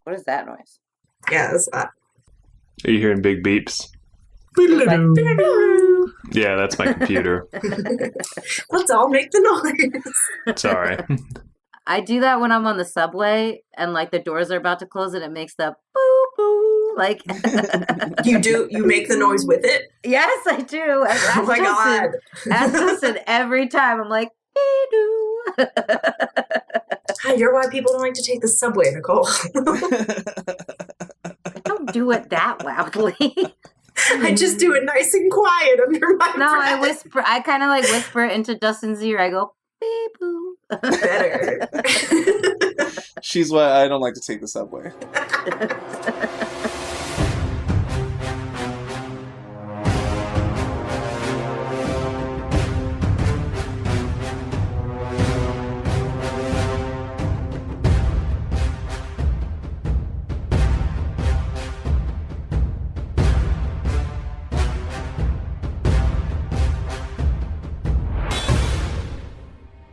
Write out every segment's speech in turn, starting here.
What is that noise? Yeah, that's that. Are you hearing big beeps? Yeah, that's my computer. Let's all make the noise. Sorry. I do that when I'm on the subway and like the doors are about to close and it makes the boo boo like. You make the noise with it? Yes, I do. Oh my God. Ask Justin every time. I'm like, doo. Hi, you're why people don't like to take the subway, Nicole. I don't do it that loudly. I just do it nice and quiet under my breath. I whisper. I kind of like whisper it into Dustin's ear. I go, beep boo. Better. She's why I don't like to take the subway.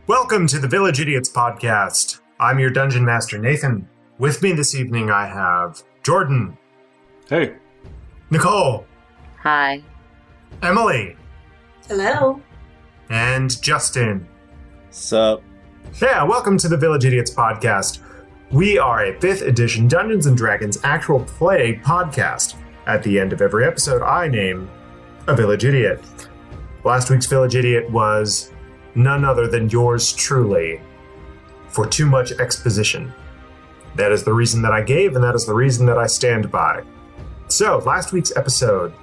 Welcome to the Village Idiots podcast. I'm your Dungeon Master, Nathan. With me this evening, I have Jordan. Hey. Nicole. Hi. Emily. Hello. And Justin. Sup? Yeah, welcome to the Village Idiots podcast. We are a 5th edition Dungeons & Dragons actual play podcast. At the end of every episode, I name a Village Idiot. Last week's Village Idiot was none other than yours truly, for too much exposition. That is the reason that I gave, and that is the reason that I stand by. So, last week's episode,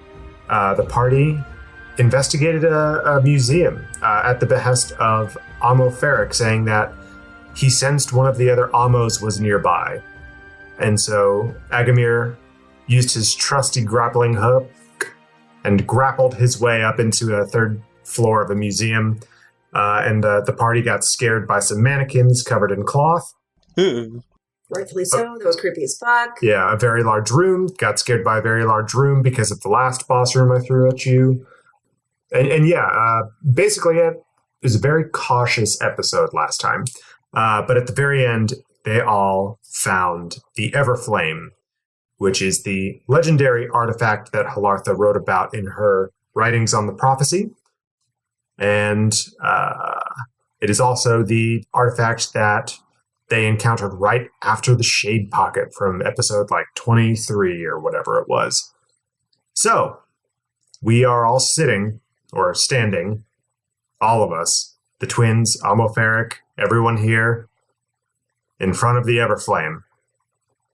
the party investigated a museum at the behest of Amo Ferric, saying that he sensed one of the other Amos was nearby. And so, Agamir used his trusty grappling hook and grappled his way up into the 3rd floor of a museum. And the party got scared by some mannequins covered in cloth. Rightfully so. That was creepy as fuck. Yeah, a very large room. Got scared by a very large room because of the last boss room I threw at you. And basically it was a very cautious episode last time. But at the very end, they all found the Everflame, which is the legendary artifact that Halartha wrote about in her writings on the prophecy. And it is also the artifact that they encountered right after the Shade Pocket from episode 23 or whatever it was. So, we are all sitting, or standing, all of us, the twins, Amo Ferric, everyone here, in front of the Everflame,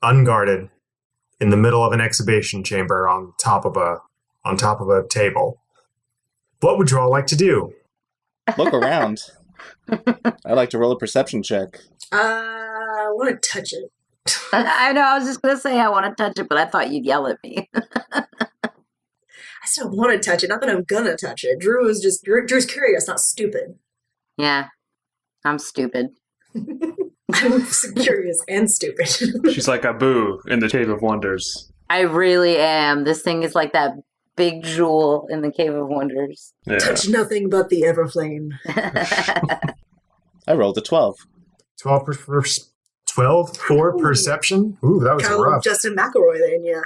unguarded, in the middle of an exhibition chamber on top of a table. What would you all like to do? Look around. I'd like to roll a perception check. I want to touch it. I know. I was just gonna say I want to touch it, but I thought you'd yell at me. I still want to touch it. Not that I'm gonna touch it. Drew's curious, not stupid. Yeah, I'm stupid. I'm curious and stupid. She's like Abu in the Cave of Wonders. I really am. This thing is like that big jewel in the Cave of Wonders. Yeah. Touch nothing but the Everflame. I rolled a 12. 12 for perception? Ooh, that was Kind of rough. like Justin McElroy then, yeah.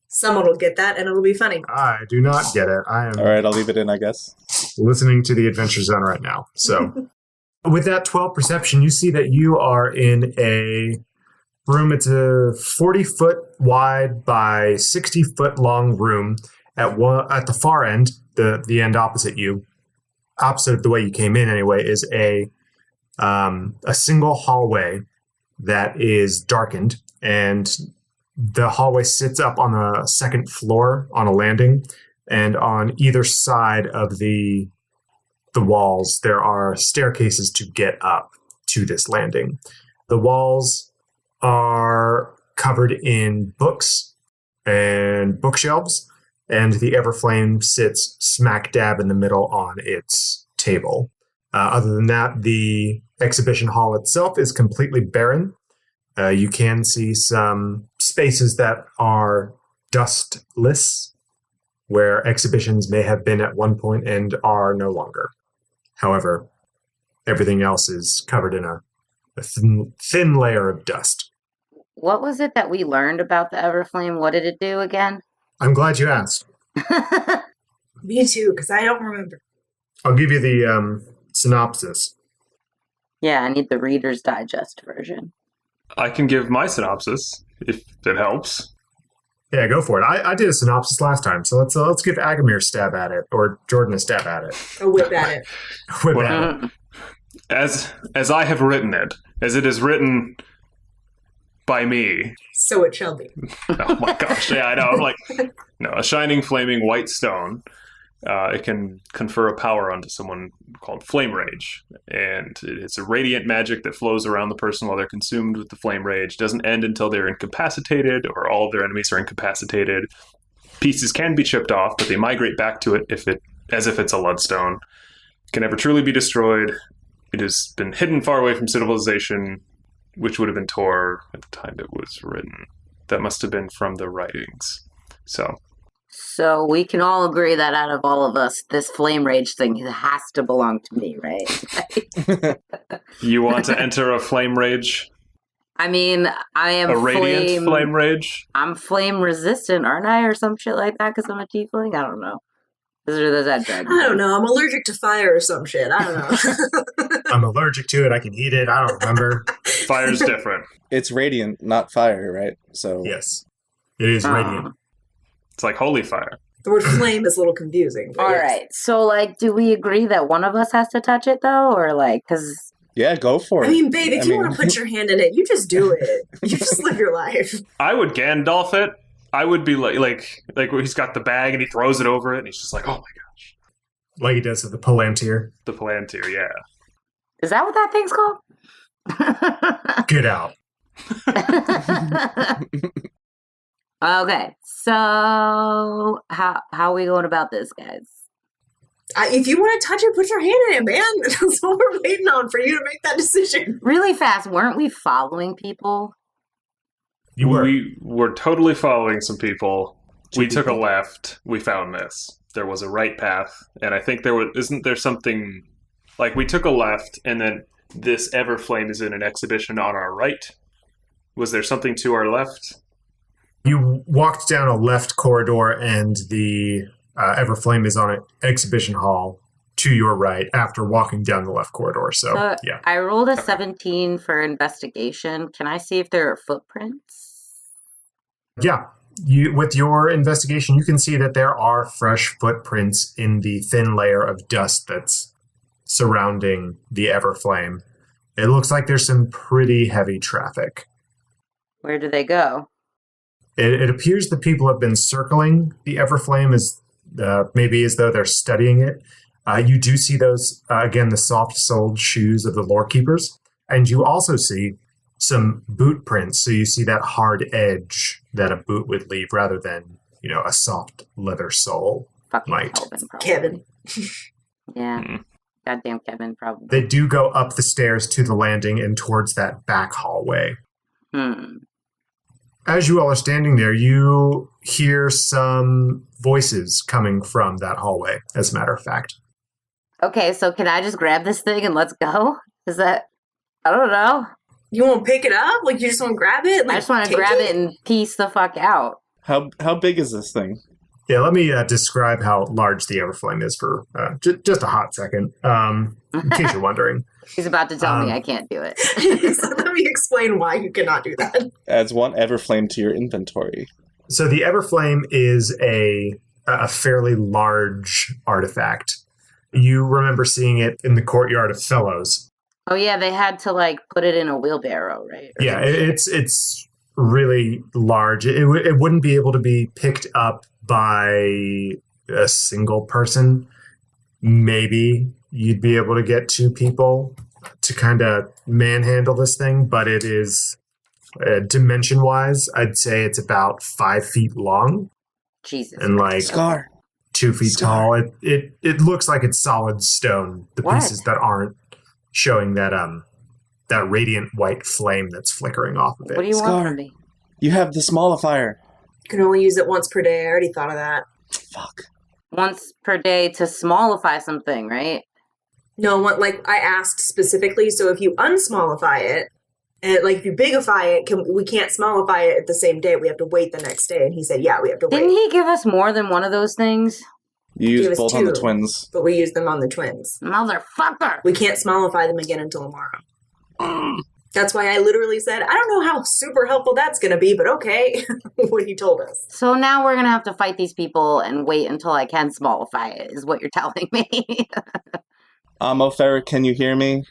Someone will get that and it'll be funny. I do not get it. I am All right, I'll leave it in, I guess. listening to the Adventure Zone right now. So, with that 12 perception, you see that you are in a room. It's a 40-foot wide by 60-foot long room. At the far end, the end opposite of the way you came in anyway, is a single hallway that is darkened, and the hallway sits up on the 2nd floor on a landing, and on either side of the walls there are staircases to get up to this landing. The walls are covered in books and bookshelves, and the Everflame sits smack dab in the middle on its table. Other than that, the exhibition hall itself is completely barren. You can see some spaces that are dustless, where exhibitions may have been at one point and are no longer. However, everything else is covered in a thin layer of dust. what was it that we learned about the Everflame? What did it do again? I'm glad you asked. Me too, because I don't remember. I'll give you the synopsis. Yeah, I need the Reader's Digest version. I can give my synopsis if it helps. Yeah, go for it. I did a synopsis last time, so let's give Agamir a stab at it, or Jordan a stab at it. A whip at it. Whip Well, at it. As I have written it, as it is written by me. So it shall be. Oh my gosh, yeah, I know. I'm like, no, a shining, flaming white stone. It can confer a power onto someone called Flame Rage. And it's a radiant magic that flows around the person while they're consumed with the Flame Rage. Doesn't end until they're incapacitated or all of their enemies are incapacitated. Pieces can be chipped off, but they migrate back to it as if it's a Bloodstone. Can never truly be destroyed. It has been hidden far away from civilization, which would have been Tor at the time it was written. That must have been from the writings. So we can all agree that out of all of us, this Flame Rage thing has to belong to me, right? You want to enter a Flame Rage? I mean, I am A radiant Flame Rage? I'm flame resistant, aren't I? Or some shit like that because I'm a tiefling? I don't know. Is that dragon? I don't know. I'm allergic to fire or some shit. I don't know. I'm allergic to it. I can eat it. I don't remember. Fire's different. It's radiant, not fire, right? So Yes. It is radiant. It's like holy fire. The word flame is a little confusing. All right. So, like, do we agree that one of us has to touch it, though? Or, like, because... yeah, go for it. I mean, babe, if you want to put your hand in it, you just do it. You just live your life. I would Gandalf it. I would be like where he's got the bag and he throws it over it and he's just like, oh my gosh. Like he does with the Palantir. The Palantir, yeah. Is that what that thing's called? Get out. Okay. So, how are we going about this, guys? If you want to touch it, put your hand in it, man. That's what we're waiting on for you to make that decision. Really fast, weren't we following people? You were. We were totally following some people. Two We took a people. left. We found this. There was a right path, and I think isn't there something like we took a left, and then this Everflame is in an exhibition on our right. Was there something to our left? You walked down a left corridor, and the Everflame is on an exhibition hall to your right after walking down the left corridor. So, yeah. I rolled a 17 for investigation. Can I see if there are footprints? Yeah. With your investigation, you can see that there are fresh footprints in the thin layer of dust that's surrounding the Everflame. It looks like there's some pretty heavy traffic. Where do they go? It appears that people have been circling the Everflame as maybe as though they're studying it. You do see those, again, the soft-soled shoes of the lore keepers. And you also see some boot prints. So you see that hard edge that a boot would leave rather than, a soft leather sole. Fucking Might. Kelvin, probably. Kevin. Yeah. Goddamn Kevin, probably. They do go up the stairs to the landing and towards that back hallway. As you all are standing there, you hear some voices coming from that hallway, as a matter of fact. Okay, so can I just grab this thing and let's go? Is that... I don't know. You want to pick it up? Like, you just want to grab it? I just want to grab it and piece the fuck out. How big is this thing? Yeah, let me describe how large the Everflame is for just a hot second, in case you're wondering. He's about to tell me I can't do it. So let me explain why you cannot do that. Adds one Everflame to your inventory. So the Everflame is a fairly large artifact. You remember seeing it in the courtyard of Fellows. Oh yeah, they had to put it in a wheelbarrow, right? Or Yeah, some shit. it's really large. It wouldn't be able to be picked up by a single person. Maybe you'd be able to get two people to kind of manhandle this thing, but it is dimension-wise, I'd say it's about 5 feet long Jesus. and Scar. 2 feet tall. It looks like it's solid stone. The What? pieces that aren't showing that radiant white flame that's flickering off of it. What do you Scar. want from me? You have the smallifier. You can only use it once per day. I already thought of that. Fuck. Once per day to smallify something, right? No, I asked specifically, so if you unsmallify it, And like, if you bigify it, we can't smallify it at the same day. We have to wait the next day. And he said, yeah, we have to Didn't wait. he give us more than one of those things? You Give use us both on the 2. twins. But we use them on the twins. Motherfucker! We can't smallify them again until tomorrow. That's why I literally said, I don't know how super helpful that's going to be, but okay, when he told us. So now we're gonna have to fight these people and wait until I can smallify it, is what you're telling me. Ferric, can you hear me?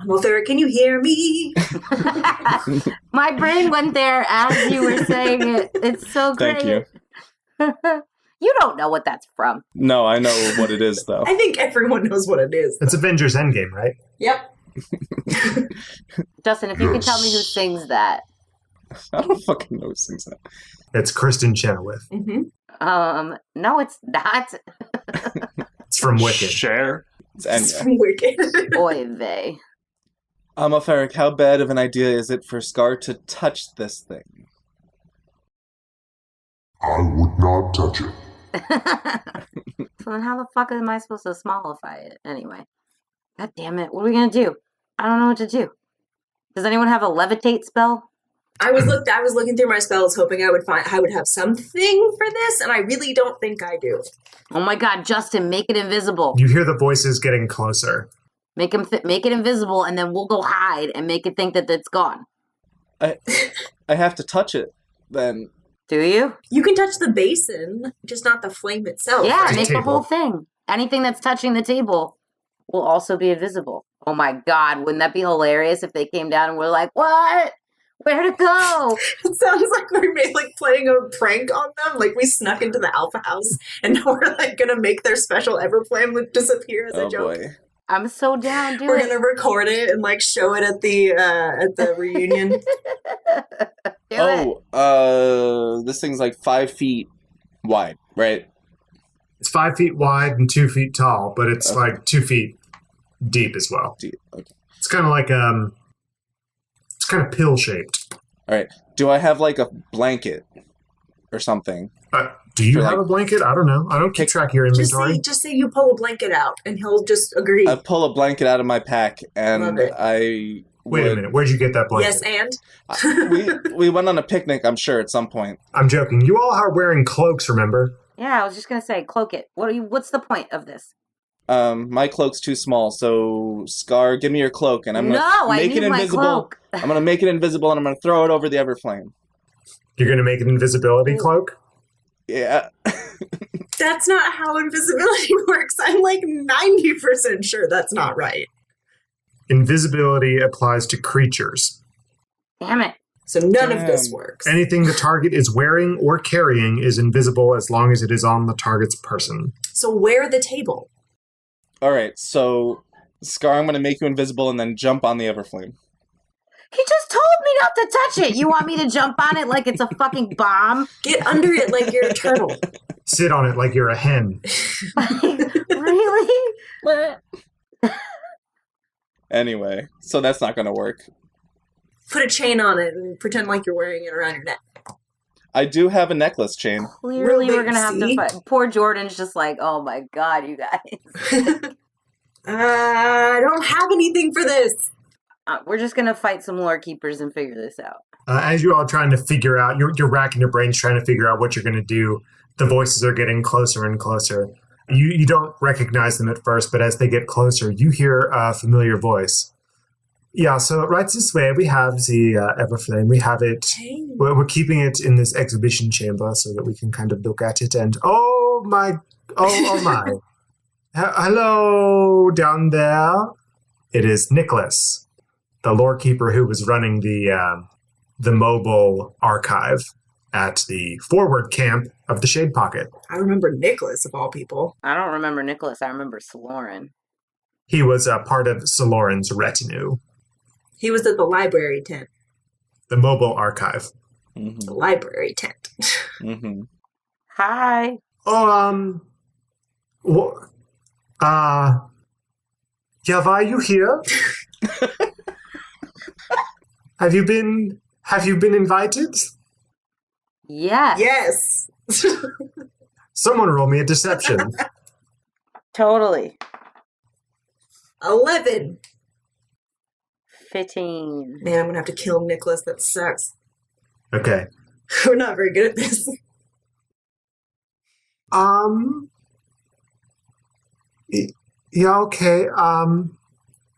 Ferric, can you hear me? My brain went there as you were saying it. It's so great. Thank you. You don't know what that's from. No, I know what it is, though. I think everyone knows what it is. It's Avengers Endgame, right? Yep. Justin, if you could tell me who sings that. I don't fucking know who sings that. It's Kristen Chenoweth. Mm-hmm. No, it's not. It's from Wicked. Share. It's It's Enya. from Wicked. Boy, they. Ferric, how bad of an idea is it for Scar to touch this thing? I would not touch it. So then how the fuck am I supposed to smallify it anyway? God damn it. What are we gonna do? I don't know what to do. Does anyone have a levitate spell? I was looking through my spells, hoping I would have something for this, and I really don't think I do. Oh my god, Justin, make it invisible. You hear the voices getting closer. Make him make it invisible, and then we'll go hide and make it think that it's gone. I have to touch it, then. Do you? You can touch the basin, just not the flame itself. Yeah, right? make the Table. whole thing. Anything that's touching the table will also be invisible. Oh my god, wouldn't that be hilarious if they came down and were like, what? Where to go? It sounds like we made playing a prank on them. Like we snuck into the Alpha House, and now we're gonna make their special Everflame disappear as a Oh joke. boy. I'm so down, dude. We're gonna record it and show it at the reunion. Do it. This thing's 5 feet wide, right? It's 5 feet wide and 2 feet tall, but it's Okay. 2 feet deep as well. Deep. Okay. It's kind of it's kind of pill shaped. All right. Do I have a blanket or something? Do you For, have a blanket? I don't know. I don't keep track of your Just inventory. say you pull a blanket out, and he'll just agree. I pull a blanket out of my pack, and Love it. I Wait a minute. Where'd you get that blanket? Yes, and we went on a picnic, I'm sure, at some point. I'm joking. You all are wearing cloaks, remember? Yeah, I was just gonna say, cloak it. What's the point of this? My cloak's too small, so Scar, give me your cloak, and I'm gonna No, I make need it my invisible. cloak. I'm gonna make it invisible, and I'm gonna throw it over the Everflame. You're going to make an invisibility cloak? Yeah. that's not how invisibility works. I'm 90% sure that's not right. Invisibility applies to creatures. Damn it. So none of this Damn. works. Anything the target is wearing or carrying is invisible as long as it is on the target's person. So wear the table. All right, so Scar, I'm gonna make you invisible, and then jump on the Everflame. He just told me not to touch it. You want me to jump on it like it's a fucking bomb? Get under it like you're a turtle. Sit on it like you're a hen. Really? Anyway, so that's not gonna work. Put a chain on it and pretend like you're wearing it around your neck. I do have a necklace chain. Clearly, we're Really? gonna have to See? fight. Poor Jordan's just like, oh my god, you guys. I don't have anything for this. We're just gonna fight some lore keepers and figure this out. As you all trying to figure out, you're racking your brains trying to figure out what you're going to do. The voices are getting closer and closer. You don't recognize them at first, but as they get closer, you hear a familiar voice. Yeah, so right this way, we have the Everflame. We have it. We're keeping it in this exhibition chamber so that we can kind of look at it. And oh my. Hello down there. It is Nicholas, the lore keeper who was running the mobile archive at the forward camp of the Shade Pocket. I remember Nicholas, of all people. I don't remember Nicholas. I remember Slorin. He was a part of Saloran's retinue, He was at the library tent. the mobile archive. The library tent. Mm-hmm. Hi. Oh, yeah, why are you here? Have you been invited? Yes. Yes. Someone roll me a deception. Totally. 11. 15. Man, I'm gonna have to kill Nicholas. That sucks. Okay. We're not very good at this. Yeah, okay.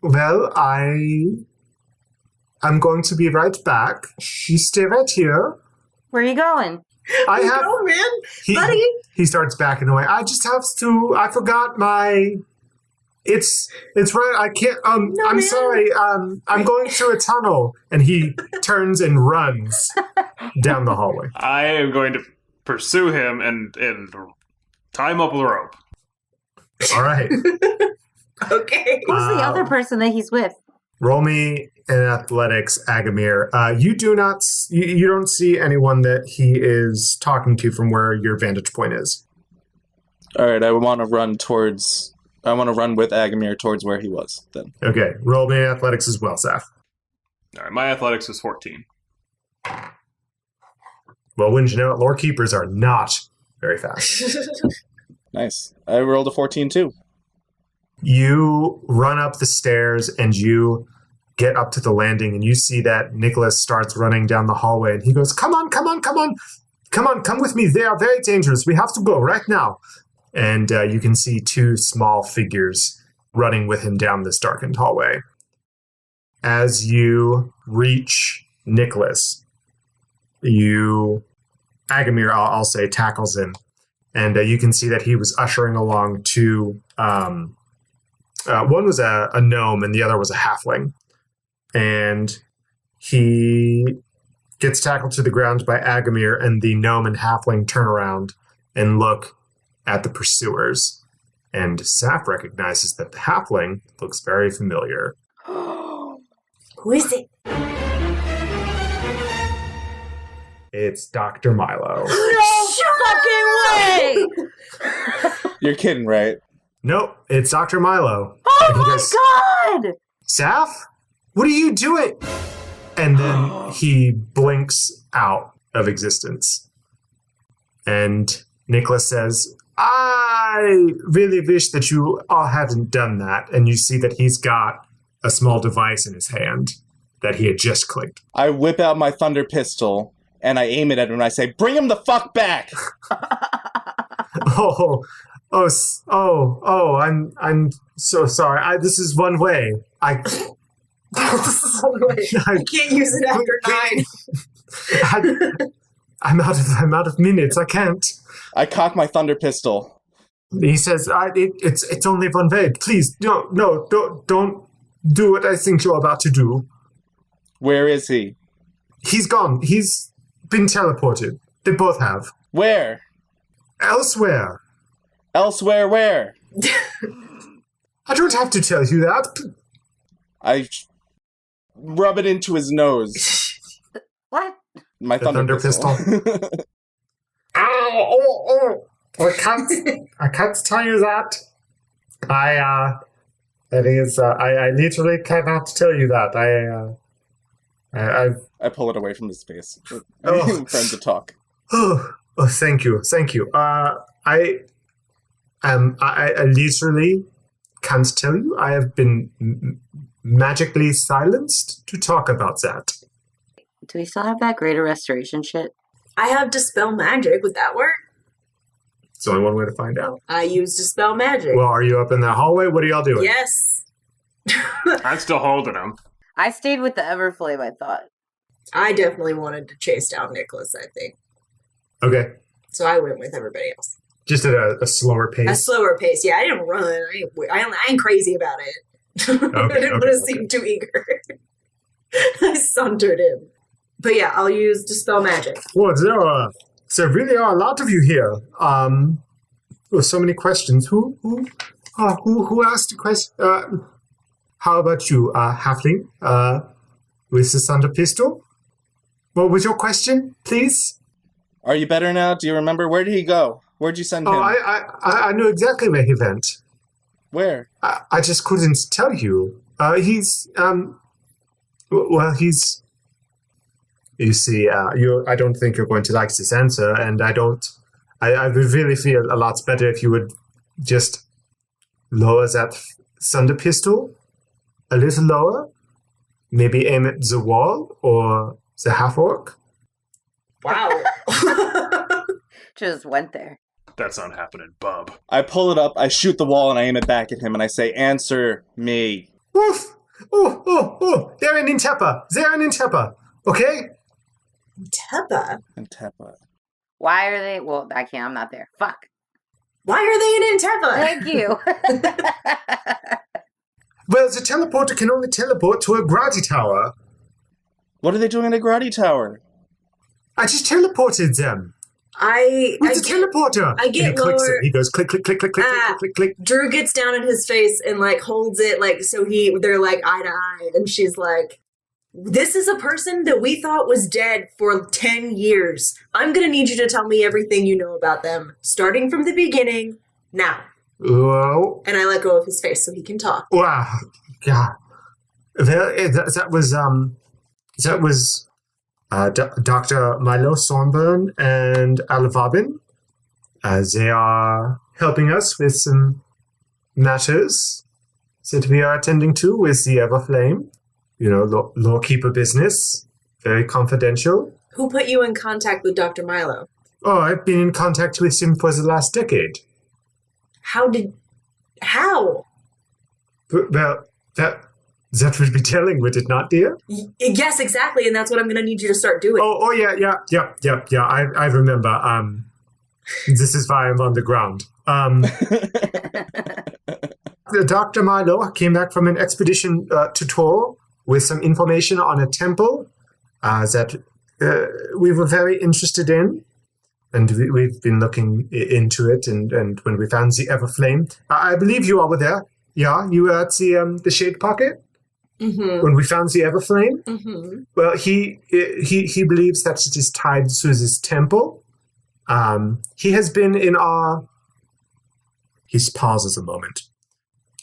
Well, I'm going to be right back. You stay right here. Where are you going? I have. Oh man, buddy. He starts backing away. I just have to. I forgot my. It's right. I can't. No, I'm man. sorry. I'm going through a tunnel, and he turns and runs down the hallway. I am going to pursue him and tie him up with a rope. All right. Okay. Who's the other person that he's with? Roll me in athletics, Agamir. You do not. You don't see anyone that he is talking to from where your vantage point is. All right, I want to run with Agamir towards where he was. Then. Okay. Roll me in athletics as well, Saf. All right, my athletics is 14. Well, wouldn't you know it, lore keepers are not very fast. Nice. I rolled a 14 too. You run up the stairs and you get up to the landing and you see that Nicholas starts running down the hallway and he goes, come on, come with me. They are very dangerous. We have to go right now. And you can see two small figures running with him down this darkened hallway. As you reach Nicholas, Agamir, I'll say, tackles him. And you can see that he was ushering along two, one was a gnome and the other was a halfling. And he gets tackled to the ground by Agamir, and the gnome and halfling turn around and look at the pursuers. And Saf recognizes that the halfling looks very familiar. Who is it? It's Dr. Milo. No fucking way! You're kidding, right? Nope, it's Dr. Milo. Oh And he my goes, god! Saf, what are you doing? And then he blinks out of existence. And Nicholas says, I really wish that you all hadn't done that. And you see that he's got a small device in his hand that he had just clicked. I whip out my thunder pistol and I aim it at him and I say, "Bring him the fuck back!" I'm so sorry. This is one way. This is one way. You can't use it after 9. I'm out of minutes. I can't. I cock my thunder pistol. He says, it's only one way. Please, don't do what I think you're about to do. Where is he? He's gone. He's been teleported. They both have. Where? Elsewhere. Elsewhere where? I don't have to tell you that. I rub it into his nose. What? My The thunder pistol. I can't tell you that. I literally cannot tell you that. I pull it away from his face. Oh. Friends to talk. Oh, thank you. I literally can't tell you. I have been magically silenced to talk about that. Do we still have that greater restoration shit? I have Dispel Magic. Would that work? It's only one way to find out. I use Dispel Magic. Well, are you up in the hallway? What are y'all doing? Yes. I'm still holding him. I stayed with the Everflame, I thought. I definitely wanted to chase down Nicholas, I think. Okay. So I went with everybody else. Just at a slower pace. A slower pace. Yeah, I didn't run. I ain't crazy about it. I didn't want to seem too eager. I sauntered in. But yeah, I'll use Dispel Magic. Well, there really are a lot of you here. So many questions. Who asked the question? How about you, Halfling? With the thunder pistol? What was your question, please? Are you better now? Do you remember? Where did he go? Where'd you send him? I know exactly where he went. Where? I just couldn't tell you. You see, I don't think you're going to like this answer, and I would really feel a lot better if you would just lower that thunder pistol a little lower. maybe aim at the wall or the half-orc? Wow. Just went there. That's not happening, bub. I pull it up, I shoot the wall, and I aim it back at him, and I say, "Answer me." Oof! Oh! They're in Intepa. Okay? Teppa? And Teppa. Why are they? Well, I can't. I'm not there. Fuck. Why are they in Teppa? Thank you. Well, the teleporter can only teleport to a Grotty tower. What are they doing in a Grotty tower? I just teleported them. With the teleporter. I get and he clicks lower. it. He goes click, click, click, click, click, Ah. click, click, click. Drew gets down in his face and like holds it like so they're like eye to eye, and she's like, "This is a person that we thought was dead for 10 years. I'm gonna need you to tell me everything you know about them, starting from the beginning, now." Whoa. And I let go of his face so he can talk. Wow. Yeah. That was Dr. Milo Sornburn and Alavabin. They are helping us with some matters that we are attending to with the Everflame. You know, lawkeeper business. Very confidential. Who put you in contact with Dr. Milo? Oh, I've been in contact with him for the last decade. How? Well, that would be telling, would it not, dear? Yes, exactly, and that's what I'm going to need you to start doing. Oh, yeah. I remember. This is why I'm on the ground. Dr. Milo came back from an expedition to Tor with some information on a temple that we were very interested in. And we've been looking into it, and when we found the Everflame, I believe you all were there. Yeah, you were at the Shade Pocket when we found the Everflame. Mm-hmm. Well, he believes that it is tied to this temple. He has been in our. He pauses a moment.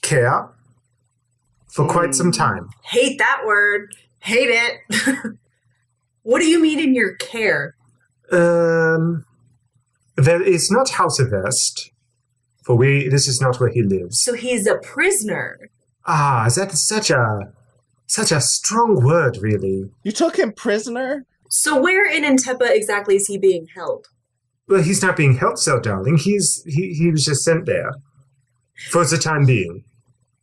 Care for quite some time. Hate that word. Hate it. What do you mean in your care? There is not house arrest, for this is not where he lives. So he's a prisoner. Ah, that is such a strong word, really. You took him prisoner? So where in Intepa exactly is he being held? Well, he's not being held so, darling. He was just sent there for the time being.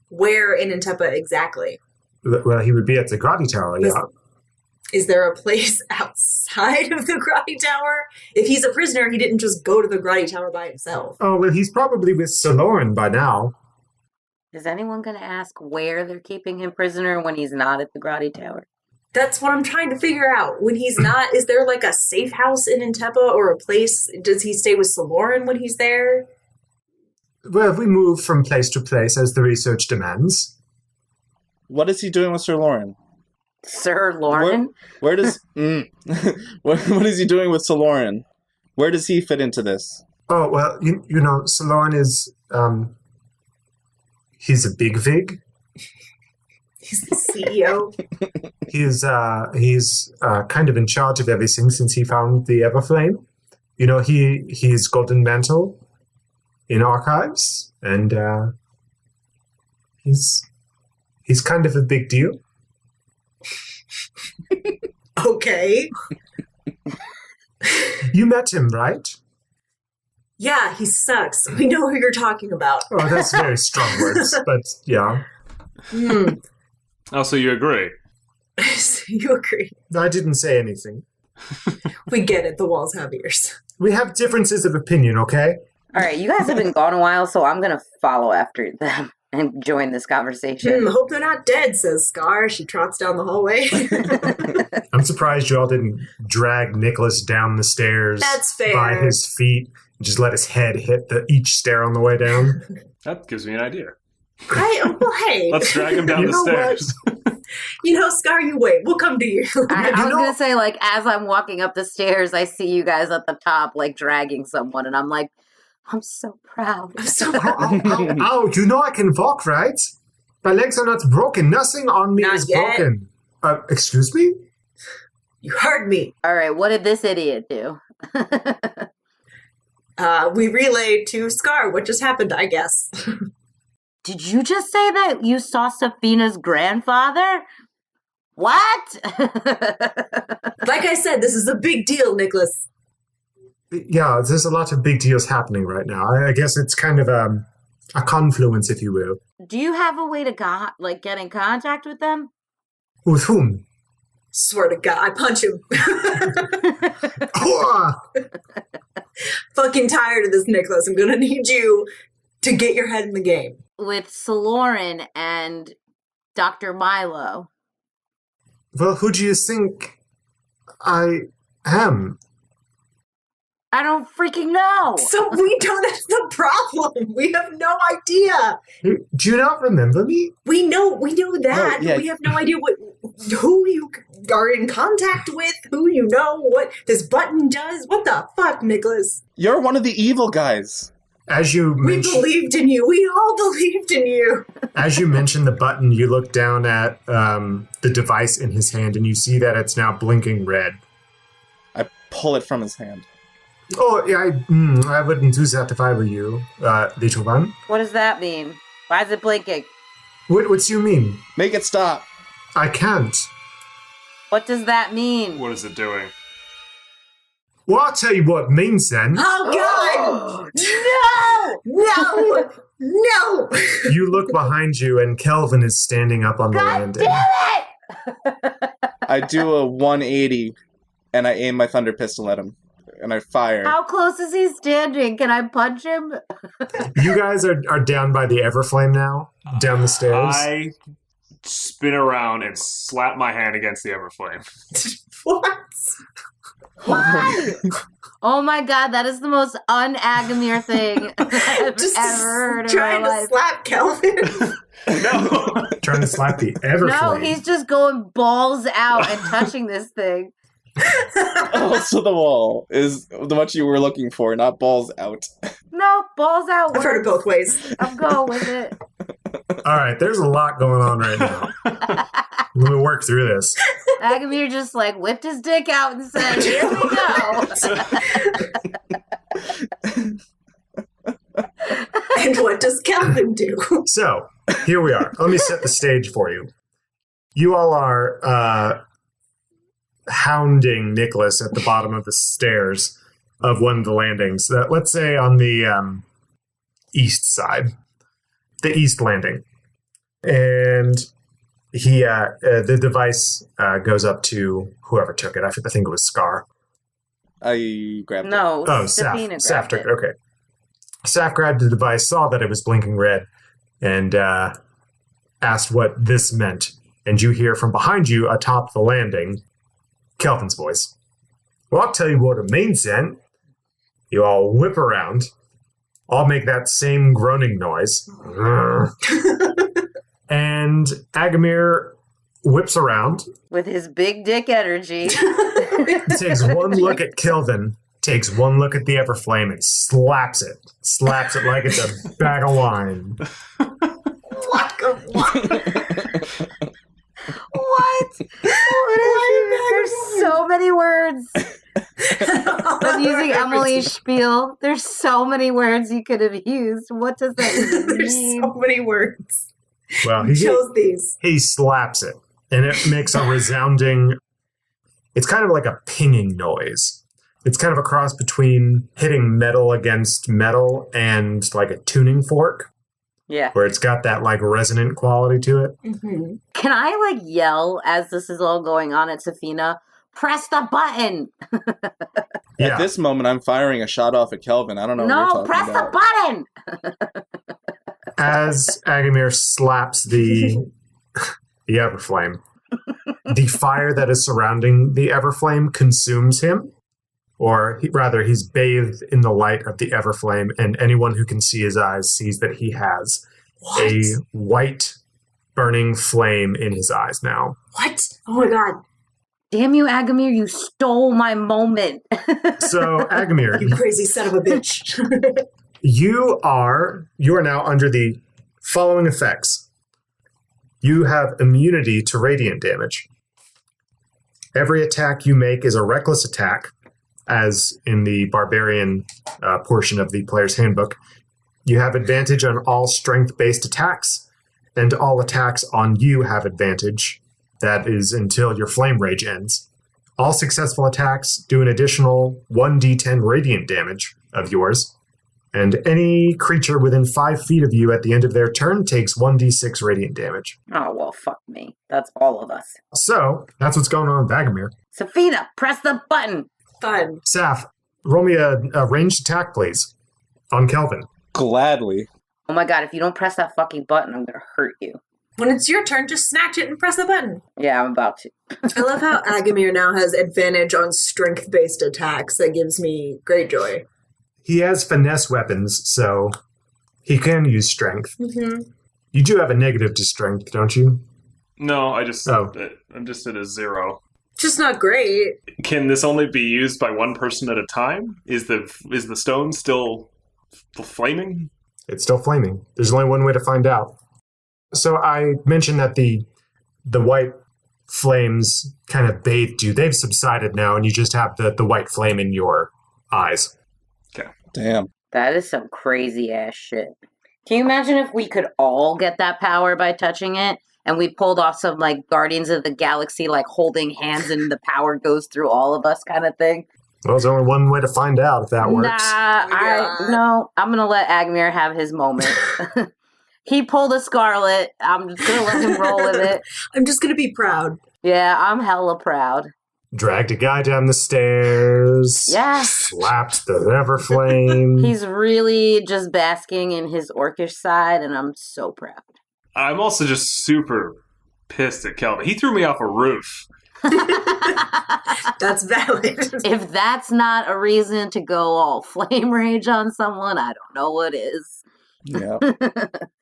Where in Intepa exactly? Well, he would be at the Grotty Tower, yeah. Is there a place outside of the Grotty Tower? If he's a prisoner, he didn't just go to the Grotty Tower by himself. Oh, well, he's probably with Soloran by now. Is anyone going to ask where they're keeping him prisoner when he's not at the Grotty Tower? That's what I'm trying to figure out. When he's not, is there like a safe house in Intepa or a place? Does he stay with Soloran when he's there? Well, we move from place to place as the research demands. What is he doing with Sir Lauren? Sir Lauren? Where does... what is he doing with Sir Lauren? Where does he fit into this? Oh, well, you know, Soloran is, he's a big vig. He's the CEO. He's kind of in charge of everything since he found the Everflame. You know, he's Golden Mantle in archives, and he's kind of a big deal. Okay. You met him, right? Yeah, he sucks. We know who you're talking about. Oh, that's very strong words, but yeah. Oh, so you agree? So you agree. I didn't say anything. We get it. The walls have ears. We have differences of opinion, okay? All right, you guys have been gone a while, so I'm going to follow after them and join this conversation. Hope they're not dead, says Scar. She trots down the hallway. I'm surprised you all didn't drag Nicholas down the stairs. That's fair. By his feet and just let his head hit each stair on the way down. That gives me an idea. Hey. Let's drag him down You the know stairs. You know, Scar, you wait. We'll come to you. I was going to say, like, as I'm walking up the stairs, I see you guys at the top, like, dragging someone, and I'm like, I'm so proud. I'm so Ow, you know I can walk, right? My legs are not broken. Nothing on me Not is yet. broken. Excuse me? You heard me. All right, what did this idiot do? We relayed to Scar what just happened, I guess. Did you just say that you saw Safina's grandfather? What? Like I said, this is a big deal, Nicholas. Yeah, there's a lot of big deals happening right now. I guess it's kind of a confluence, if you will. Do you have a way to get in contact with them? With whom? Swear to God, I punch him. Ah! Fucking tired of this, Nicholas. I'm gonna need you to get your head in the game. With Saloran and Dr. Milo. Well, who do you think I am? I don't freaking know. So we don't. That's the problem. We have no idea. Do you not remember me? We know that. No, yeah. But we have no idea who you are in contact with, who you know, what this button does. What the fuck, Nicholas? You're one of the evil guys. As you We mentioned, believed in you. We all believed in you. as you mentioned the button, you look down at the device in his hand, and you see that it's now blinking red. I pull it from his hand. Oh, yeah, I wouldn't do that if I were you, little one. What does that mean? Why is it blinking? What do you mean? Make it stop. I can't. What does that mean? What is it doing? Well, I'll tell you what it means then. Oh, God! No! No! You look behind you, and Kelvin is standing up on the God landing. damn it! I do a 180, and I aim my thunder pistol at him, and I fire. How close is he standing? Can I punch him? You guys are down by the Everflame now, down the stairs. I spin around and slap my hand against the Everflame. What? What? Oh my god, that is the most un-Agamir thing I've Just ever heard in my trying to life. slap Kelvin. No. Trying to slap the Everflame. No, he's just going balls out and touching this thing. Oh, so the wall is what you were looking for, not balls out. No, balls out. I've heard it works. both ways. I'm going with it. All right, there's a lot going on right now. Let me work through this. Agamir just whipped his dick out and said, "Here we go." And what does Kelvin do? So, here we are. Let me set the stage for you. You all are hounding Nicholas at the bottom of the stairs of one of the landings. Let's say on the east side. The east landing. And he, the device goes up to whoever took it. I think it was Scar. I grabbed it. No, Oh, Safina Saf grabbed took it. it. Okay. Saf grabbed the device, saw that it was blinking red, and asked what this meant. And you hear from behind you, atop the landing, Kelvin's voice. Well, I'll tell you what it means then. You all whip around. All make that same groaning noise. And Agamir whips around, With his big dick energy. takes one look at Kelvin, takes one look at the Everflame, and slaps it. Slaps it like it's a bag of wine. What? There's so many words. I'm using Emily's spiel. There's so many words you could have used. What does that even There's mean? so many words. Well, He chose these. he slaps it, and it makes a resounding, it's kind of like a pinging noise. It's kind of a cross between hitting metal against metal and like a tuning fork, Yeah. where it's got that like resonant quality to it. Mm-hmm. Can I yell as this is all going on at Safina? Press the button! Yeah. At this moment, I'm firing a shot off at Kelvin. I don't know what No, you're press talking about. the button! As Agamir slaps the Everflame, the fire that is surrounding the Everflame consumes him, or rather, he's bathed in the light of the Everflame, and anyone who can see his eyes sees that he has a white burning flame in his eyes now. What? Oh my god. Damn you, Agamir, you stole my moment. So, Agamir, You crazy son of a bitch. you are now under the following effects. You have immunity to radiant damage. Every attack you make is a reckless attack, as in the barbarian portion of the player's handbook. You have advantage on all strength-based attacks, and all attacks on you have advantage That is until your flame rage ends. All successful attacks do an additional 1d10 radiant damage of yours, and any creature within 5 feet of you at the end of their turn takes 1d6 radiant damage. Oh, well, fuck me. That's all of us. So, that's what's going on with Vagamir. Safina, press the button. Fun. Saf, roll me a ranged attack, please, on Kelvin. Gladly. Oh my god, if you don't press that fucking button, I'm gonna hurt you. When it's your turn, just snatch it and press the button. Yeah, I'm about to. I love how Agamir now has advantage on strength-based attacks. That gives me great joy. He has finesse weapons, so he can use strength. Mm-hmm. You do have a negative to strength, don't you? No, I'm just at a 0. Just not great. Can this only be used by one person at a time? Is the stone still flaming? It's still flaming. There's only one way to find out. So I mentioned that the white flames kind of bathed you. They've subsided now, and you just have the white flame in your eyes. Okay. Damn. That is some crazy ass shit. Can you imagine if we could all get that power by touching it? And we pulled off some, like, Guardians of the Galaxy, like, holding hands and the power goes through all of us kind of thing? Well, there's only one way to find out if that works. I'm going to let Agamir have his moment. He pulled a Scarlet. I'm just going to let him roll with it. I'm just going to be proud. Yeah, I'm hella proud. Dragged a guy down the stairs. Yes. Slapped the Everflame. He's really just basking in his orcish side, and I'm so proud. I'm also just super pissed at Kelvin. He threw me off a roof. That's valid. If that's not a reason to go all flame rage on someone, I don't know what is. Yeah.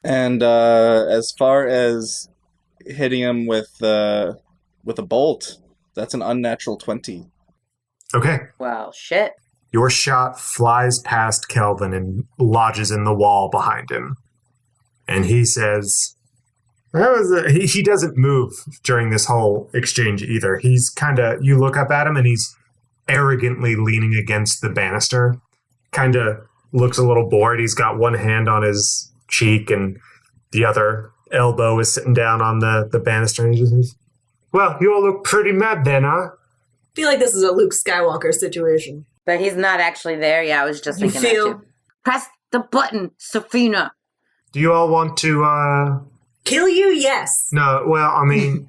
And as far as hitting him with a bolt, that's an unnatural 20. Okay. Well, shit. Your shot flies past Kelvin and lodges in the wall behind him. And he says, he doesn't move during this whole exchange either. He's kind of, you look up at him and he's arrogantly leaning against the banister. Kind of looks a little bored. He's got one hand on his cheek and the other elbow is sitting down on the banister. And he just says, well, you all look pretty mad then, huh? I feel like this is a Luke Skywalker situation. But he's not actually there. Yeah, I was just You thinking that feel too. Press the button, Safina. Do you all want to, kill you? Yes. No, well, I mean,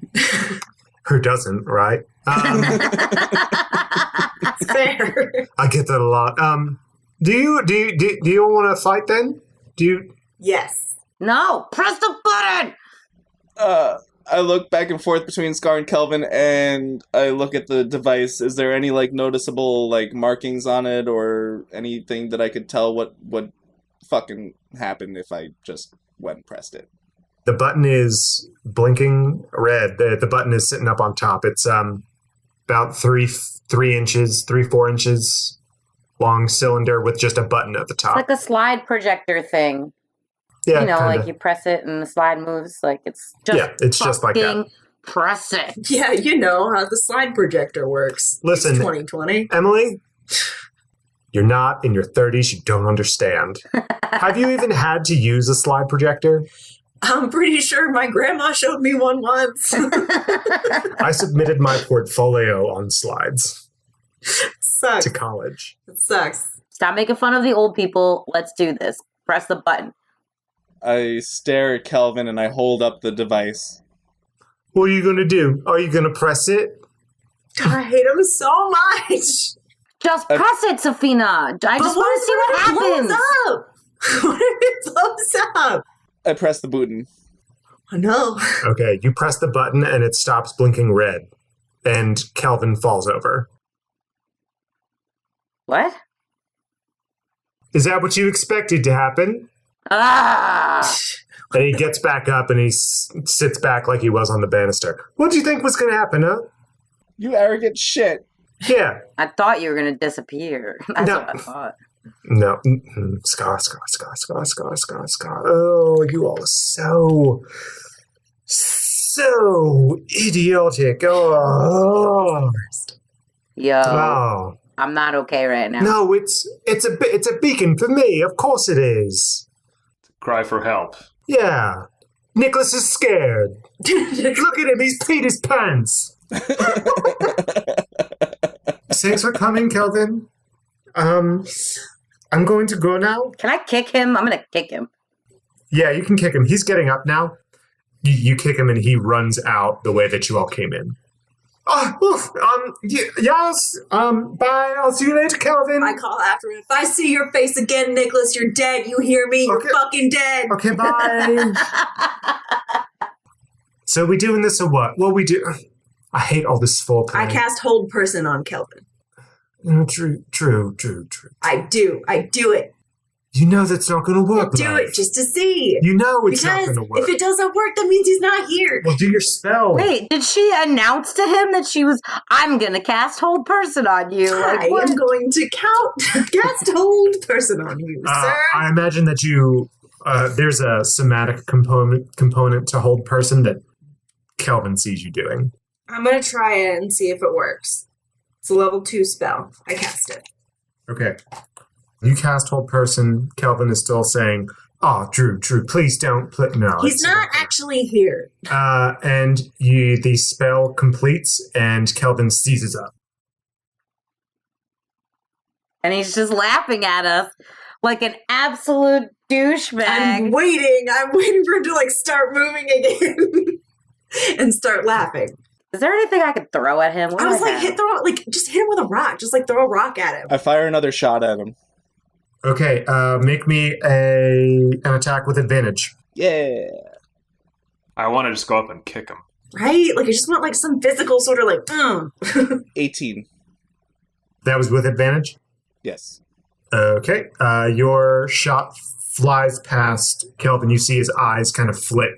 who doesn't, right? It's fair. I get that a lot. Do you want to fight then? Do you? Yes. No, press the button. I look back and forth between Scar and Kelvin, and I look at the device. Is there any, like, noticeable, like, markings on it or anything that I could tell what would fucking happen if I just went and pressed it? The button is blinking red. The button is sitting up on top. It's about 4 inches long cylinder with just a button at the top. It's like a slide projector thing. Yeah, you know, kinda. like you press it and the slide moves. Like it's just like that. Press it. Yeah, you know how the slide projector works. Listen, It's 2020. Emily, you're not in your 30s. You don't understand. Have you even had to use a slide projector? I'm pretty sure my grandma showed me one once. I submitted my portfolio on slides Sucks. to college. It sucks. Stop making fun of the old people. Let's do this. Press the button. I stare at Kelvin and I hold up the device. What are you going to do? Are you going to press it? I hate him so much. Just press it, Safina. I just want to see what happens. What if it blows up? I press the button. Oh no. Okay, you press the button and it stops blinking red. And Kelvin falls over. What? Is that what you expected to happen? Ah! And he gets back up and he sits back like he was on the banister. What do you think was going to happen, huh? You arrogant shit. Yeah. I thought you were going to disappear. That's No. what I thought. No. Scar. Oh, you all are so idiotic. Oh. Yo, Oh. I'm not okay right now. No, it's a beacon for me. Of course it is. Cry for help. Yeah. Nicholas is scared. Look at him, he's peed his pants. Thanks for coming, Kelvin. I'm going to go now. Can I kick him? I'm gonna kick him. Yeah, you can kick him. He's getting up now. You kick him and he runs out the way that you all came in. Yes. Bye. I'll see you later, Kelvin. I call after him. If I see your face again, Nicholas, you're dead. You hear me? Okay. You're fucking dead. Okay, bye. So we doing this or what? What we do? I hate all this foreplay. I cast hold person on Kelvin. True. I do it. You know that's not going to work. Do love. it just to see. You know it's not Because going to work. if it doesn't work, that means he's not here. Well, do your spell. Wait, did she announce to him that she was, I'm gonna cast hold person on you? I what? am going to cast hold person on you, sir. I imagine that you there's a somatic component to hold person that Kelvin sees you doing. I'm going to try it and see if it works. It's a level 2 spell. I cast it. Okay. You cast hold person. Kelvin is still saying, "Oh, Drew, please don't put no." He's not actually here. And the spell completes, and Kelvin seizes up. And he's just laughing at us like an absolute douchebag. I'm waiting for him to like start moving again and start laughing. Is there anything I could throw at him? What I do was like, have? just hit him with a rock. Just like throw a rock at him. I fire another shot at him. Okay, make me an attack with advantage. Yeah. I want to just go up and kick him. Right? Like I just want like some physical sort of like 18. That was with advantage? Yes. Okay, your shot flies past Kelvin. You see his eyes kind of flit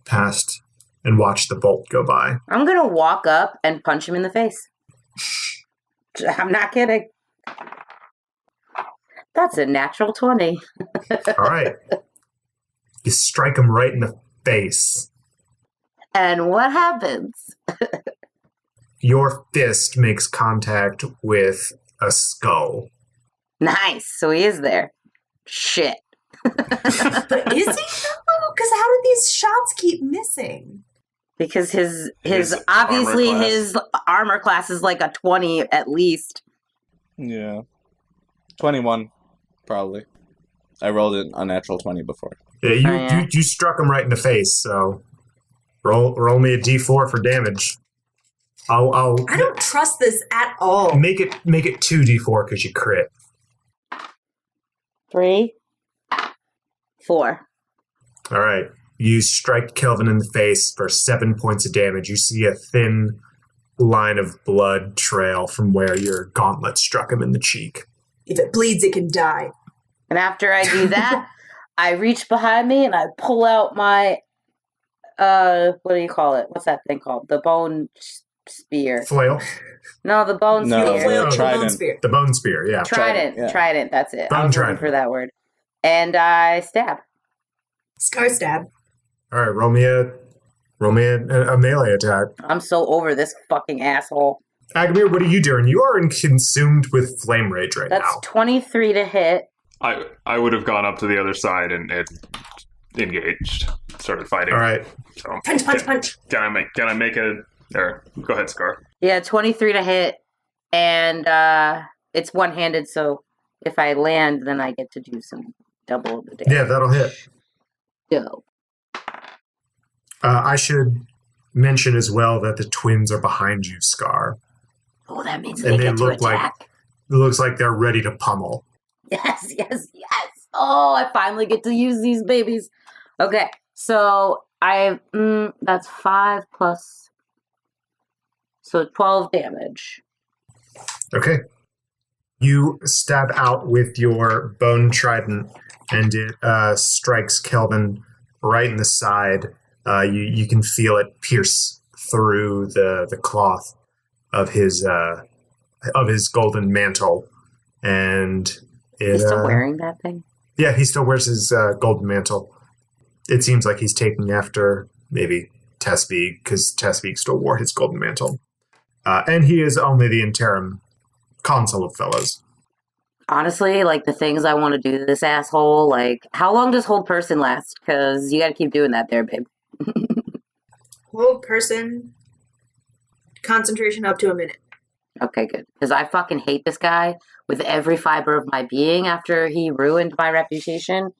past and watch the bolt go by. I'm gonna walk up and punch him in the face. I'm not kidding. That's a natural 20. All right. You strike him right in the face. And what happens? Your fist makes contact with a skull. Nice. So he is there. Shit. But is he though? Because how did these shots keep missing? Because his armor obviously class. his armor class is like a 20 at least. Yeah. 21, probably. I rolled an unnatural 20 before. Yeah, you struck him right in the face, so roll me a d4 for damage. I'll I don't trust this at all. make it 2d4 because you crit. 3, 4. All right. You strike Kelvin in the face for 7 points of damage. You see a thin line of blood trail from where your gauntlet struck him in the cheek. If it bleeds, it can die. And after I do that, I reach behind me and I pull out my what do you call it? What's that thing called? The bone spear. Flail? No, the bone No, spear. Flail, trident. bone spear. The bone spear, yeah. Trident. Yeah. Trident, that's it. Bone I was looking trident. for that word. And I stab. Scar stab. All right, roll me a melee attack. I'm so over this fucking asshole. Agamir, what are you doing? You are consumed with flame rage right That's now. 23 to hit. I would have gone up to the other side and engaged, started fighting. All right. So Punch. Can I make a there? Go ahead, Scar. Yeah, 23 to hit. And it's one-handed, so if I land, then I get to do some double of the damage. Yeah, that'll hit. Dope. I should mention as well that the twins are behind you, Scar. Oh, that means And they they get to look like- attack. It looks like they're ready to pummel. Yes. Oh, I finally get to use these babies. Okay, so that's 5 plus, so 12 damage. Okay. You stab out with your bone trident, and it strikes Kelvin right in the side. You can feel it pierce through the cloth of his golden mantle, and He's still wearing that thing? Yeah, he still wears his golden mantle. It seems like he's taking after maybe Tesbeek, because Tesbeek still wore his golden mantle. And he is only the interim consul of fellows. Honestly, like, the things I want to do to this asshole, like, how long does hold person last? Because you got to keep doing that there, babe. Hold person. Concentration up to a minute. Okay, good. Because I fucking hate this guy with every fiber of my being after he ruined my reputation.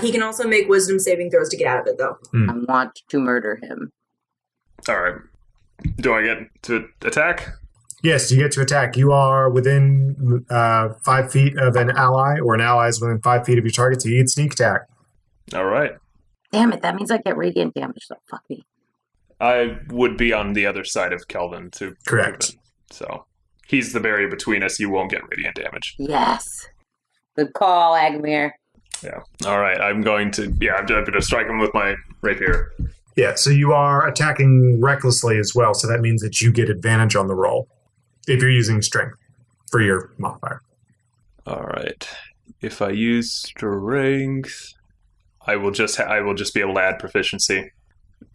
He can also make wisdom saving throws to get out of it, though. I want to murder him. All right. Do I get to attack? Yes, you get to attack. You are within 5 feet of an ally, or an ally is within 5 feet of your target, so you get sneak attack. All right. Damn it, that means I get radiant damage, so fuck me. I would be on the other side of Kelvin to Correct. prove it. So he's the barrier between us. You won't get radiant damage. Yes. Good call, Agmir. Yeah. All right. I'm going to strike him with my rapier. Yeah, so you are attacking recklessly as well, so that means that you get advantage on the roll if you're using strength for your modifier. All right. If I use strength, I will just be able to add proficiency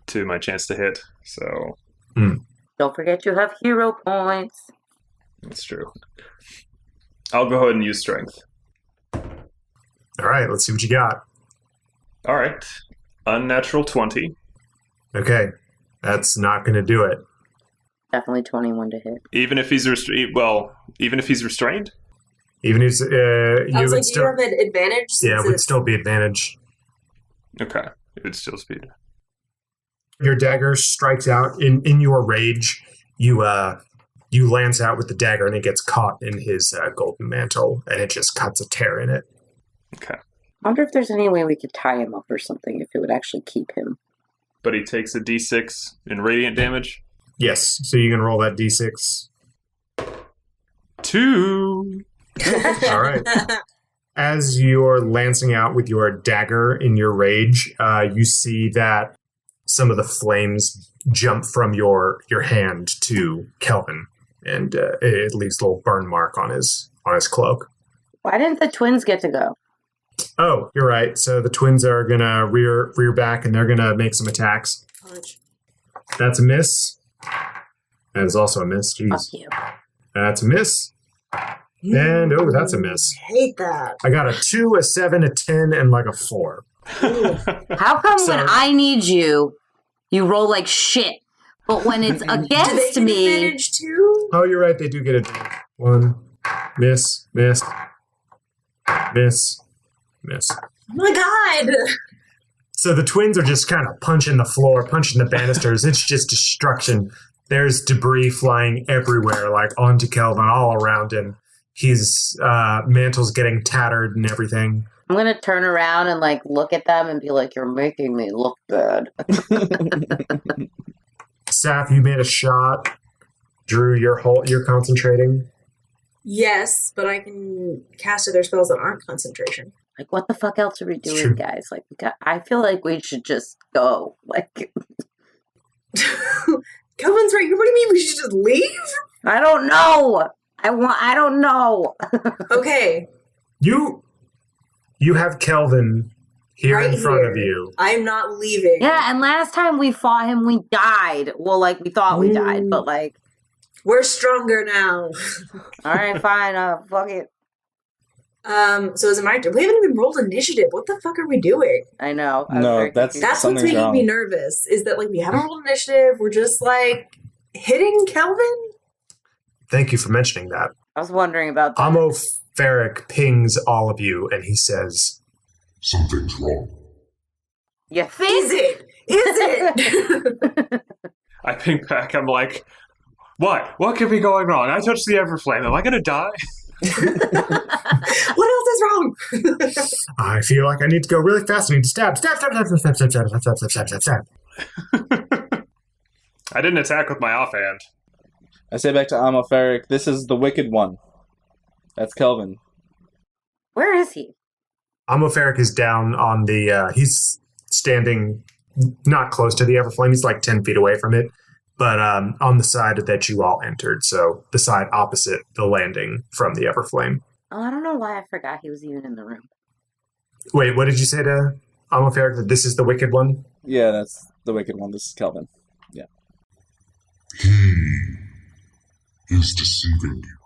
to my chance to hit. So Don't forget you have hero points. that's true. I'll go ahead and use strength. All right, let's see what you got. All right. Unnatural 20. Okay, that's not going to do it. Definitely 21 to hit. Even if he's restrained? Even if you I was would like, do still, you have an advantage? yeah, it would still be advantage. Okay. It would still speed. Your dagger strikes out in your rage. You lance out with the dagger, and it gets caught in his golden mantle, and it just cuts a tear in it. Okay. I wonder if there's any way we could tie him up or something, if it would actually keep him. But he takes a d6 in radiant damage. Yes, so you can roll that d6. 2. All right. As you're lancing out with your dagger in your rage, you see that some of the flames jump from your hand to Kelvin, and it leaves a little burn mark on his cloak. Why didn't the twins get to go? Oh, you're right. So the twins are gonna rear back, and they're gonna make some attacks. Punch. That's a miss. That is also a miss. Jeez. Fuck you. That's a miss. And that's a miss. I hate that. I got a 2, a 7, a 10, and like a 4. How come when I need you, you roll like shit, but when it's Do they against get me, advantage too? Oh, you're right. They do get a 1. Miss. Miss. Miss. Miss. Oh my god! So the twins are just kind of punching the floor, punching the banisters. It's just destruction. There's debris flying everywhere, like onto Kelvin, all around him. His mantle's getting tattered and everything. I'm gonna turn around and like look at them and be like, "You're making me look bad." Saf, you made a shot. Drew, you're concentrating. Yes, but I can cast other spells that aren't concentration. Like, what the fuck else are we It's doing, true. guys? Like, I feel like we should just go. Like, Kelvin's right. What do you mean we should just leave? I don't know. I don't know. Okay, You have Kelvin here right in front here. of you. I'm not leaving. Yeah, and last time we fought him, we died. Well, like, we thought we died, but like, We're stronger now. all right, fine, fuck it. So is it my turn? We haven't even rolled initiative. What the fuck are we doing? I know. I was No, very that's- confused. That's what's Something's making wrong. me nervous. Is that like we haven't rolled initiative? We're just like hitting Kelvin. Thank you for mentioning that. I was wondering about that. Amo Ferric pings all of you, and he says, Something's wrong. You Is think? it? Is it? I ping back. I'm like, what? What could be going wrong? I touched the Everflame. Am I going to die? What else is wrong? I feel like I need to go really fast. I need to stab. Stab, stab, stab, stab, stab, stab, stab, stab, stab, stab, stab, stab. I didn't attack with my offhand. I say back to Amoferic, this is the wicked one. That's Kelvin. Where is he? Amo Ferric is down on the, he's standing not close to the Everflame. He's like 10 feet away from it, but on the side that you all entered. So the side opposite the landing from the Everflame. Oh, I don't know why I forgot he was even in the room. Wait, what did you say to Amo Ferric? That this is the wicked one? Yeah, that's the wicked one. This is Kelvin. He is deceiving you.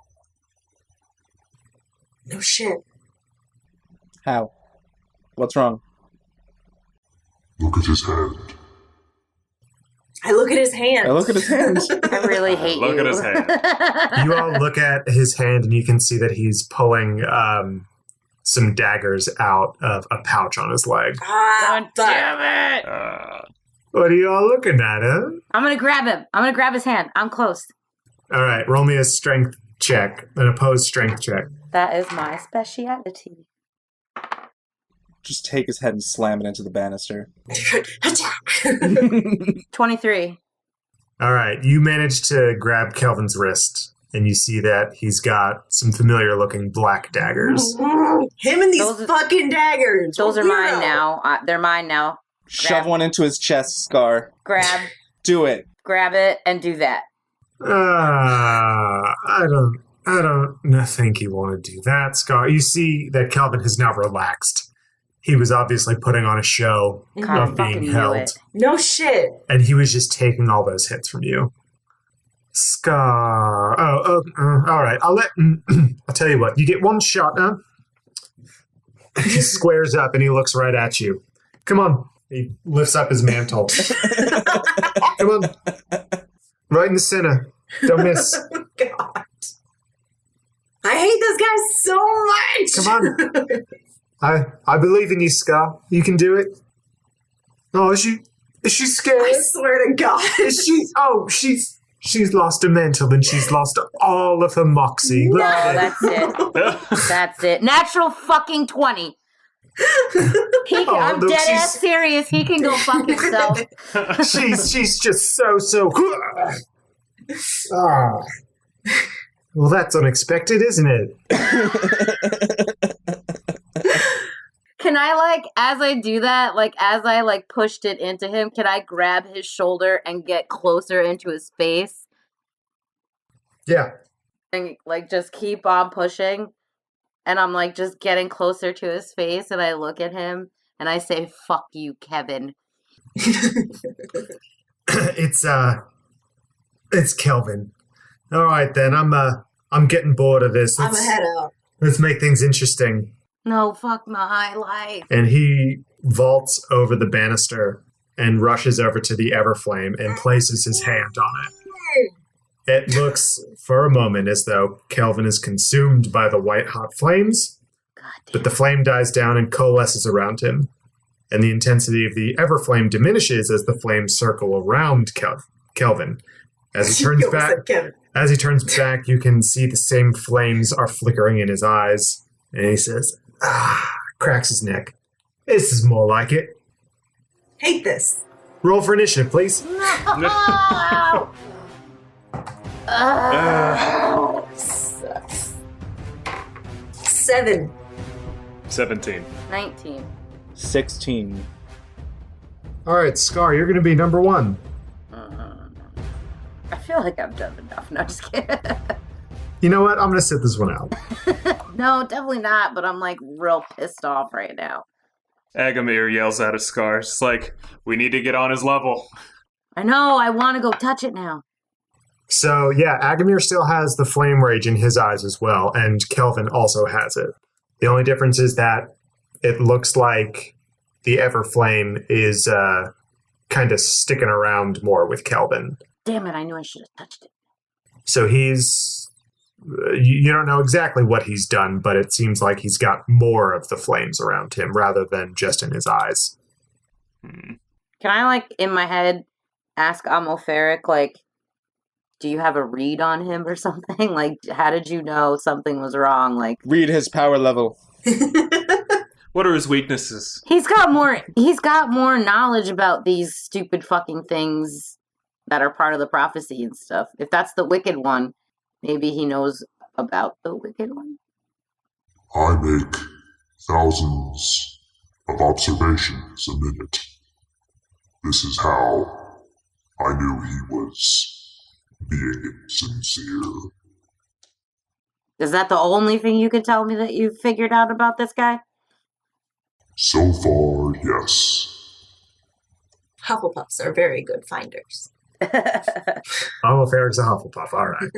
No shit. How? What's wrong? Look at his hand. I look at his hand. I look at his hand. I really hate Look you. at his hand. You all look at his hand, and you can see that he's pulling some daggers out of a pouch on his leg. Ah, fuck. Damn it! What are you all looking at, huh? I'm gonna grab him. I'm gonna grab his hand. I'm close. All right, roll me a strength check, an opposed strength check. That is my speciality. Just take his head and slam it into the banister. Attack. 23. All right, you manage to grab Kelvin's wrist, and you see that he's got some familiar-looking black daggers. Him and these Those- fucking daggers. Those are Weirdo. mine now. They're mine now. Shove one into his chest, Scar. Grab Do it. it, and do that. I don't think you want to do that, Scar. You see that Kelvin has now relaxed. He was obviously putting on a show God, of fucking being knew held, it. No shit. and he was just taking all those hits from you. Scar. All right. I'll tell you what. You get one shot now. He squares up and he looks right at you. Come on. He lifts up his mantle. Come on. Right in the center. Don't miss. Oh, God. I hate this guy so much. Come on. I believe in you, Scar. You can do it. Oh, is she scared? I swear to God. Is she? Oh, she's lost her mental and she's lost all of her moxie. No, Look at that's it. That's it. Natural fucking 20. I'm look, dead ass serious. He can go fuck himself. she's just so. Ah. Well, that's unexpected, isn't it? Can I, as I do that, as I, pushed it into him, can I grab his shoulder and get closer into his face? Yeah. And, just keep on pushing? And I'm, just getting closer to his face, and I look at him, and I say, fuck you, Kevin. It's Kelvin. All right, then. I'm getting bored of this. I'm a head out. Let's make things interesting. No, fuck my life. And he vaults over the banister and rushes over to the Everflame and places his hand on it. It looks for a moment as though Kelvin is consumed by the white-hot flames, God damn. but the flame dies down and coalesces around him. And the intensity of the Everflame diminishes as the flames circle around Kelvin. As he turns back, you can see the same flames are flickering in his eyes. And he says, cracks his neck. This is more like it. Hate this. Roll for initiative, please. No! Sucks. 7. 17. 19. 16. All right, Scar, you're going to be number 1. I feel like I've done enough. No, just kidding. You know what? I'm going to sit this one out. No, definitely not, but I'm real pissed off right now. Agamir yells out at Scar. It's like, we need to get on his level. I know, I want to go touch it now. So, yeah, Agamir still has the flame rage in his eyes as well, and Kelvin also has it. The only difference is that it looks like the Everflame is kind of sticking around more with Kelvin. Damn it, I knew I should have touched it. So he's... You don't know exactly what he's done, but it seems like he's got more of the flames around him rather than just in his eyes. Can I, in my head, ask Amoferic, do you have a read on him or something? How did you know something was wrong? Read his power level. What are his weaknesses? He's got more knowledge about these stupid fucking things that are part of the prophecy and stuff. If that's the wicked one, maybe he knows about the wicked one. I make thousands of observations a minute. This is how I knew he was being sincere. Is that the only thing you can tell me that you've figured out about this guy? So far, yes. Hufflepuffs are very good finders. Oh, if Eric's a Hufflepuff, all right.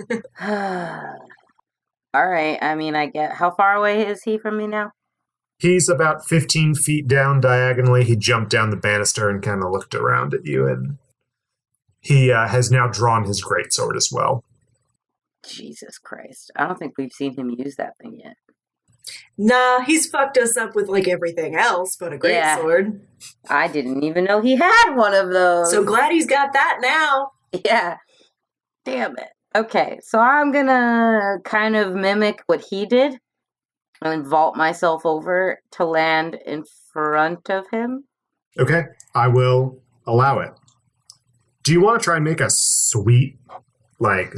All right, I get... How far away is he from me now? He's about 15 feet down diagonally. He jumped down the banister and kind of looked around at you, and he has now drawn his greatsword as well. Jesus Christ. I don't think we've seen him use that thing yet. Nah, he's fucked us up with like everything else but a great Yeah. sword. I didn't even know he had one of those. So glad he's got that now. Yeah. Damn it. Okay, so I'm gonna kind of mimic what he did and vault myself over to land in front of him. Okay, I will allow it. Do you want to try and make a sweep, like a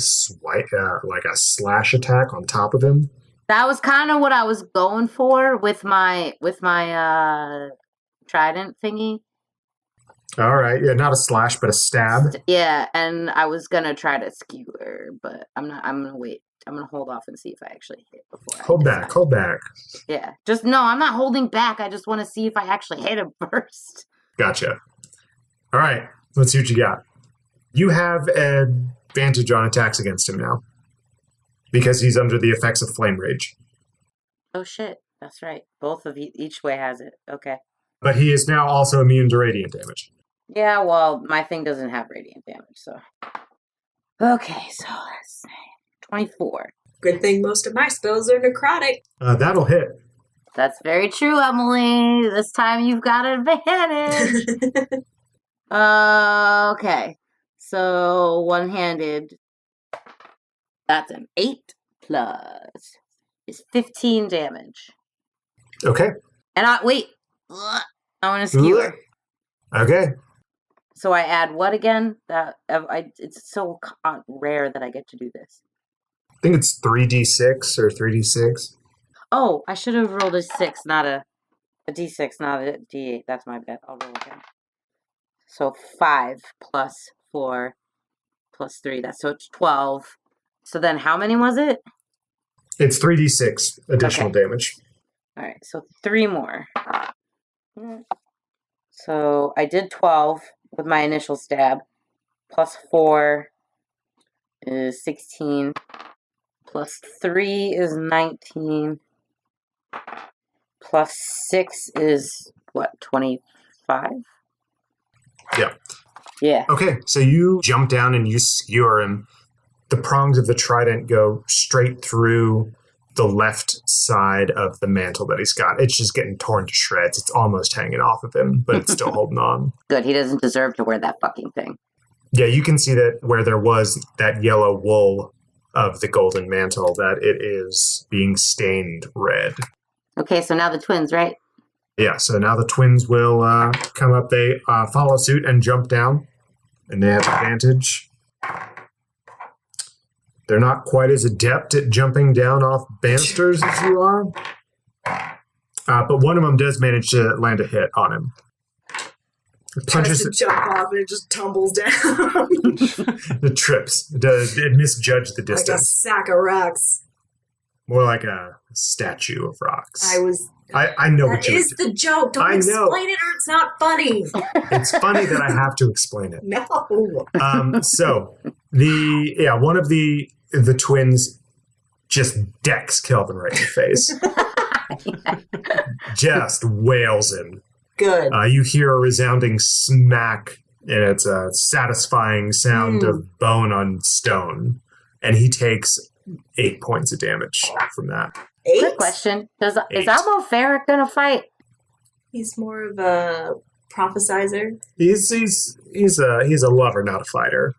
slash attack on top of him? That was kind of what I was going for with my trident thingy. All right, yeah, not a slash, but a stab. Yeah, and I was gonna try to skewer, but I'm not. I'm gonna wait. I'm gonna hold off and see if I actually hit before. Hold back. Yeah, just no. I'm not holding back. I just want to see if I actually hit him first. Gotcha. All right, let's see what you got. You have advantage on attacks against him now because he's under the effects of flame rage. Oh shit, that's right. Both of each way has it. Okay. But he is now also immune to radiant damage. Yeah, well, my thing doesn't have radiant damage, so. Okay, so let's see. 24. Good thing most of my spells are necrotic. That'll hit. That's very true, Emily. This time you've got advantage. Okay. So, one-handed. That's an 8 plus is 15 damage. Okay. And wait. I want to skewer. Okay. So I add what again? It's so rare that I get to do this. I think it's 3d6 or 3d6. Oh, I should have rolled a 6, not a d6, not a d8. That's my bad. I'll roll again. So 5 plus 4 plus 3. So it's 12. So then how many was it? It's 3d6 additional damage. All right, so 3 more. So I did 12 with my initial stab. Plus 4 is 16. Plus 3 is 19. Plus 6 is, what, 25? Yeah. Yeah. Okay, so you jump down and you skewer him. The prongs of the trident go straight through the left side of the mantle that he's got. It's just getting torn to shreds. It's almost hanging off of him, but it's still holding on. Good, he doesn't deserve to wear that fucking thing. Yeah, you can see that where there was that yellow wool of the golden mantle, that it is being stained red. Okay, so now the twins, right? Yeah, so now the twins will come up. They follow suit and jump down, and they have advantage. They're not quite as adept at jumping down off banisters as you are. But one of them does manage to land a hit on him. Tries to jump off and it just tumbles down. The trips. It misjudged the like a distance. sack of rocks. More like a statue of rocks. I know that what you is the joke. Don't explain it or it's not funny. It's funny that I have to explain it. No. So one of the twins just decks Kelvin right in the face. Just wails him. Good. You hear a resounding smack, and it's a satisfying sound of bone on stone. And he takes 8 points of damage from that. 8? Quick question. Is Almo Ferric gonna fight? He's more of a prophesizer. He's a lover, not a fighter.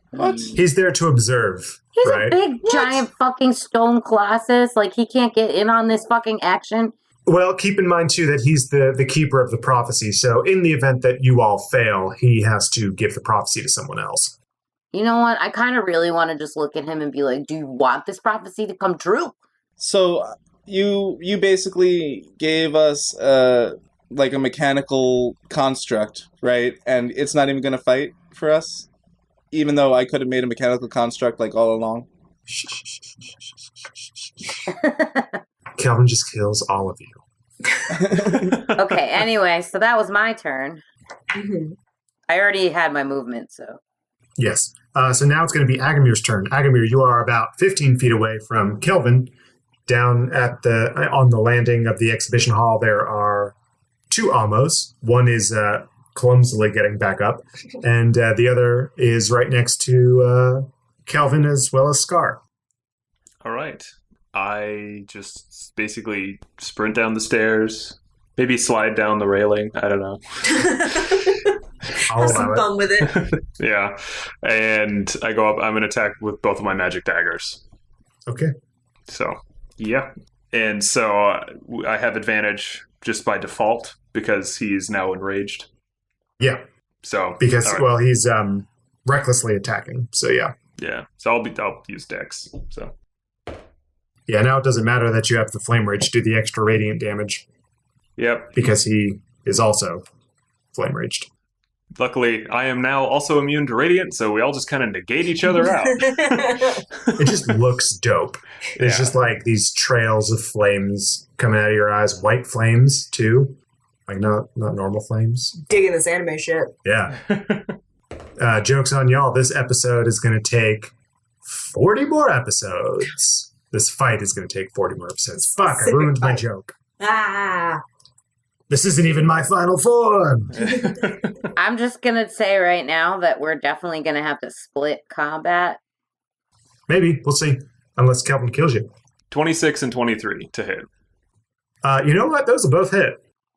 What? He's there to observe. He's right? a big, giant fucking stone colossus. Like, he can't get in on this fucking action. Well, keep in mind, too, that he's the keeper of the prophecy. So in the event that you all fail, he has to give the prophecy to someone else. You know what? I kind of really want to just look at him and be like, do you want this prophecy to come true? So you basically gave us like a mechanical construct, right? And it's not even going to fight for us? Even though I could have made a mechanical construct like all along? Kelvin just kills all of you. Okay, anyway, so that was my turn. Mm-hmm. I already had my movement, so. Yes. So now it's going to be Agamir's turn. Agamir, you are about 15 feet away from Kelvin. Down on the landing of the exhibition hall, there are 2 Almos. One is clumsily getting back up. And the other is right next to Kelvin as well as Scar. All right. I just basically sprint down the stairs, maybe slide down the railing. I don't know. I'll Have allow some it. fun with it. Yeah. And I go up. I'm going to attack with both of my magic daggers. Okay. So, yeah. And so I have advantage just by default because he's now enraged. Yeah, So because, all right. well, he's recklessly attacking. So, yeah. Yeah. So I'll use Dex. So Yeah, now it doesn't matter that you have the Flame Rage to do the extra radiant damage yep. because he is also Flame Raged. Luckily, I am now also immune to radiant, so we all just kind of negate each other out. It just looks dope. It's Yeah. just like these trails of flames coming out of your eyes. White flames, too. Like, not normal flames. Digging this anime shit. Yeah. Joke's on y'all. This episode is going to take 40 more episodes. This fight is going to take 40 more episodes. Fuck, I Specific ruined my fight. joke. Ah. This isn't even my final form. I'm just going to say right now that we're definitely going to have to split combat. Maybe. We'll see. Unless Kelvin kills you. 26 and 23 to hit. You know what? Those will both hit.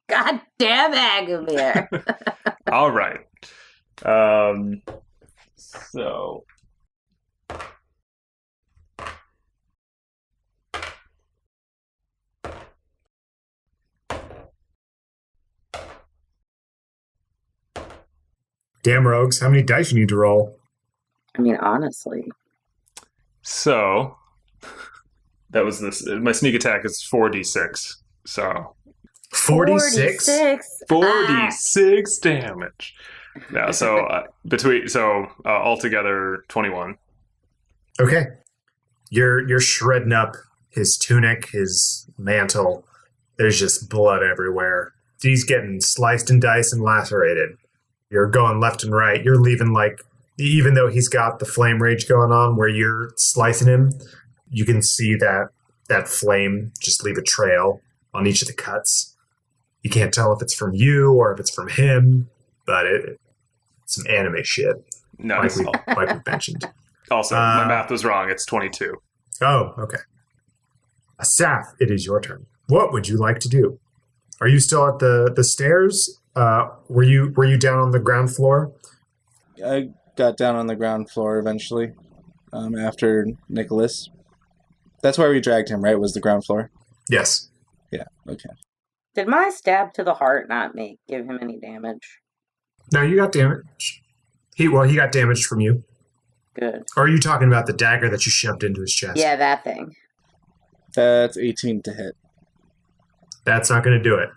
God damn Agavir. All right. So Damn rogues. How many dice you need to roll? I mean, honestly. So that was this. My sneak attack is 4d6. So 46? 46 damage. Yeah. So altogether 21. Okay. You're shredding up his tunic, his mantle. There's just blood everywhere. He's getting sliced and diced and lacerated. You're going left and right. You're leaving, like, even though he's got the flame rage going on where you're slicing him, you can see that flame just leave a trail on each of the cuts. You can't tell if it's from you or if it's from him, but it's some anime shit, No. like we mentioned. Also, my math was wrong. It's 22. Oh, okay. Asaph, it is your turn. What would you like to do? Are you still at the stairs? Were you down on the ground floor? I got down on the ground floor eventually, after Nicholas. That's where we dragged him, right? Was the ground floor? Yes. Yeah, okay. Did my stab to the heart not give him any damage? No, you got damage. He got damaged from you. Good. Or are you talking about the dagger that you shoved into his chest? Yeah, that thing. That's 18 to hit. That's not going to do it.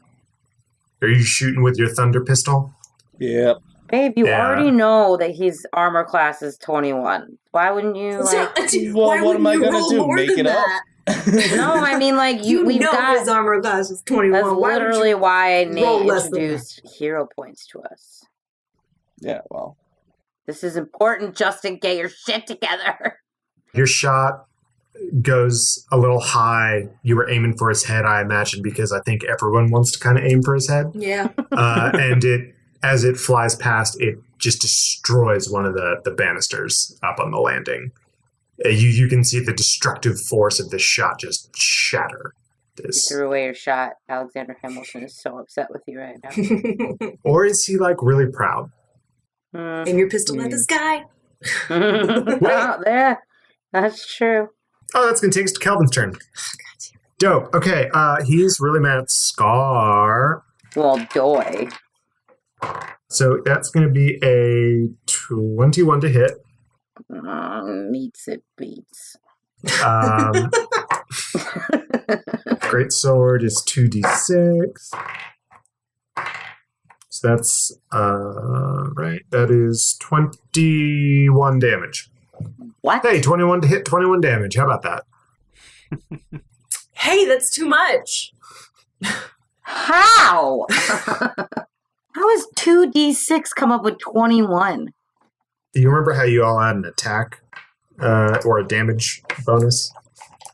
Are you shooting with your thunder pistol? Yep. Babe, you Yeah. already know that his armor class is 21. Why wouldn't you, like... Well, what am I gonna do? Make it up? No, I mean, like, we've know got... his armor class is 21. That's Why would literally you why roll Nate less than introduced hero points to us. Yeah, well. This is important, Justin. Get your shit together. Your shot goes a little high. You were aiming for his head, I imagine, because I think everyone wants to kind of aim for his head. Yeah. And as it flies past, it just destroys one of the banisters up on the landing. You can see the destructive force of this shot just shatter You this. threw away your shot. Alexander Hamilton is so upset with you right now. Or is he, like, really proud? Aim your pistol at the sky. Well, there. That's true. Oh, that's going to take us to Kelvin's turn. Dope. Okay, he's really mad at Scar. Well, doy. So that's going to be a 21 to hit. Meets it beats. Great sword is 2d6. So that's, right, that is 21 damage. What? Hey, 21 to hit, 21 damage. How about that? Hey, that's too much. How? How is 2d6 come up with 21? Do you remember how you all had an attack or a damage bonus?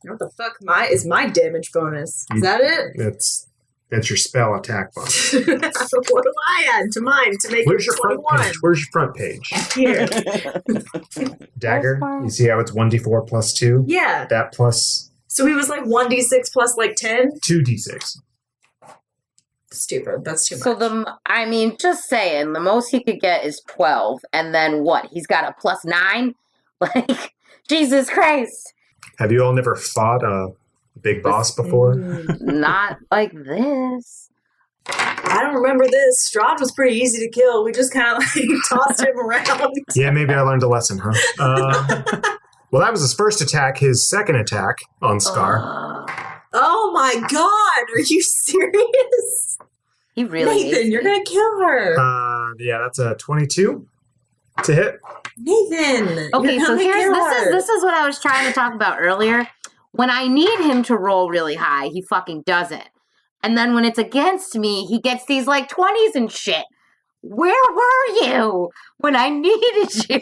What the fuck is my damage bonus? Is that it? That's your spell attack bonus. What do I add to mine to make Where's it your front 21? page? Where's your front page? Here. Dagger. You see how it's 1d4 plus 2? Yeah. That plus So he was like 1d6 plus like 10? 2d6. Stupid. That's too much. So just saying, the most he could get is 12, and then what? He's got a plus 9? Like, Jesus Christ. Have you all never fought a big boss before? Not like this. I don't remember this. Strahd was pretty easy to kill. We just kind of like tossed him around. Yeah, maybe I learned a lesson, huh? Well, that was his first attack. His second attack on Scar. Oh my god, are you serious? He really Nathan, you're gonna kill her. Yeah, that's a 22 to hit. Nathan. Okay, you're so gonna kill her. this is what I was trying to talk about earlier. When I need him to roll really high, he fucking doesn't. And then when it's against me, he gets these like 20s and shit. Where were you when I needed you?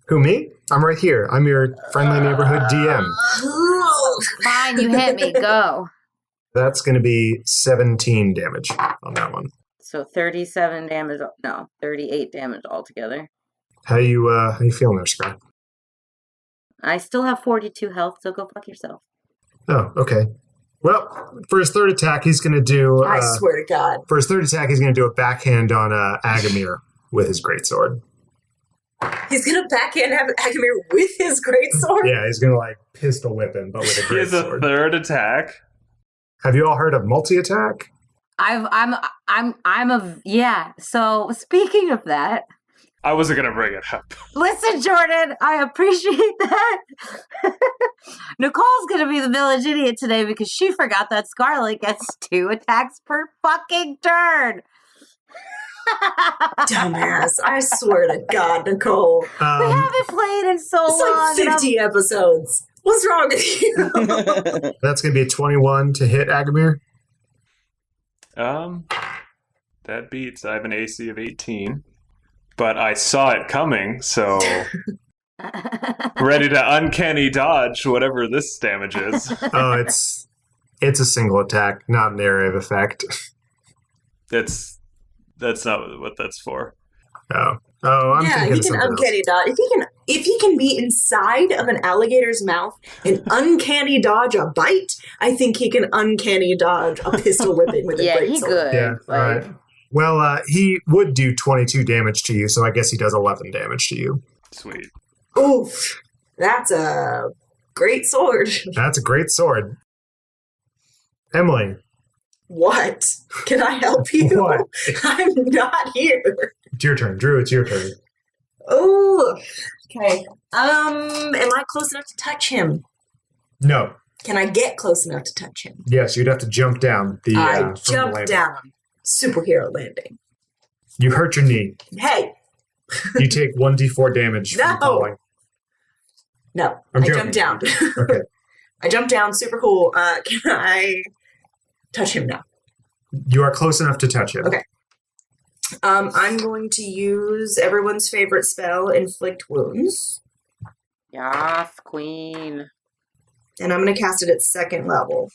Who, me? I'm right here. I'm your friendly neighborhood DM. Fine, you hit me. Go. That's going to be 17 damage on that one. So 37 damage. No, 38 damage altogether. How you feeling there, Scar? I still have 42 health, so go fuck yourself. Oh, okay. Well, for his third attack, he's going to do... I swear to God. For his third attack, he's going to do a backhand on Agamir with his greatsword. He's gonna backhand Agamir with his greatsword? Yeah, he's going to like pistol whip him, but with a He has a greatsword. third attack. Have you all heard of multi-attack? Yeah. So speaking of that, I wasn't going to bring it up. listen, Jordan, I appreciate that. Nicole's gonna be the village idiot today because she forgot that Scarlet gets 2 attacks per fucking turn. Dumbass. I swear to God, Nicole. We haven't played in so It's long. like 50 episodes. What's wrong with you? That's going to be a 21 to hit Agamir. That beats. I have an AC of 18. But I saw it coming, so ready to uncanny dodge whatever this damage is. Oh, it's a single attack, not an area of effect. That's not what that's for. Oh, I'm yeah, thinking he of can something uncanny dodge. If he can be inside of an alligator's mouth and uncanny dodge a bite, I think he can uncanny dodge a pistol whipping with a Yeah, greatsword. he good. Yeah, all right. Well, he would do 22 damage to you, so I guess he does 11 damage to you. Sweet. Oof, that's a great sword. That's a great sword. Emily. What? Can I help you? What? I'm not here. It's your turn. Drew, it's your turn. Oh, okay. Am I close enough to touch him? No. Can I get close enough to touch him? Yes, you'd have to jump down. I from the jump landing. down. Superhero landing. You hurt your knee. Hey, You take 1d4 damage from No. falling. no, I'm I joking. jump down. Okay. I jump down. Super cool. Can I touch him now? You are close enough to touch him. Okay. I'm going to use everyone's favorite spell, Inflict Wounds, Yes, queen. and I'm going to cast it at 2nd level.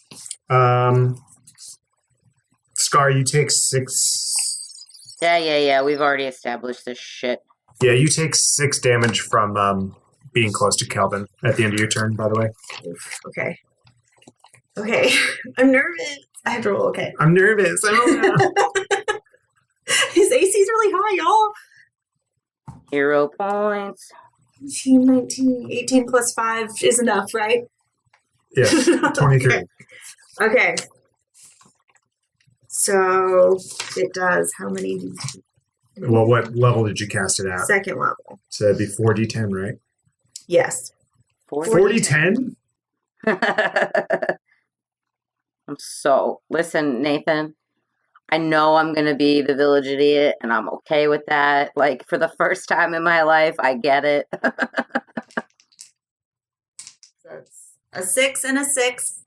Scar, you take 6... Yeah. We've already established this shit. Yeah, you take 6 damage from being close to Kelvin at the end of your turn, by the way. Oof, okay. Okay. I'm nervous. I have to roll. Okay. I'm nervous. I don't know. His AC is really high, y'all. Hero points. 18, 19, 18 plus 5 is enough, right? Yeah, 23. Okay. So it does how many? Well, what level did you cast it at? 2nd level. So it'd be 4d10, right? Yes. 4d10? Listen, Nathan, I know I'm going to be the village idiot, and I'm okay with that. Like, for the first time in my life, I get it. That's a 6 and a 6.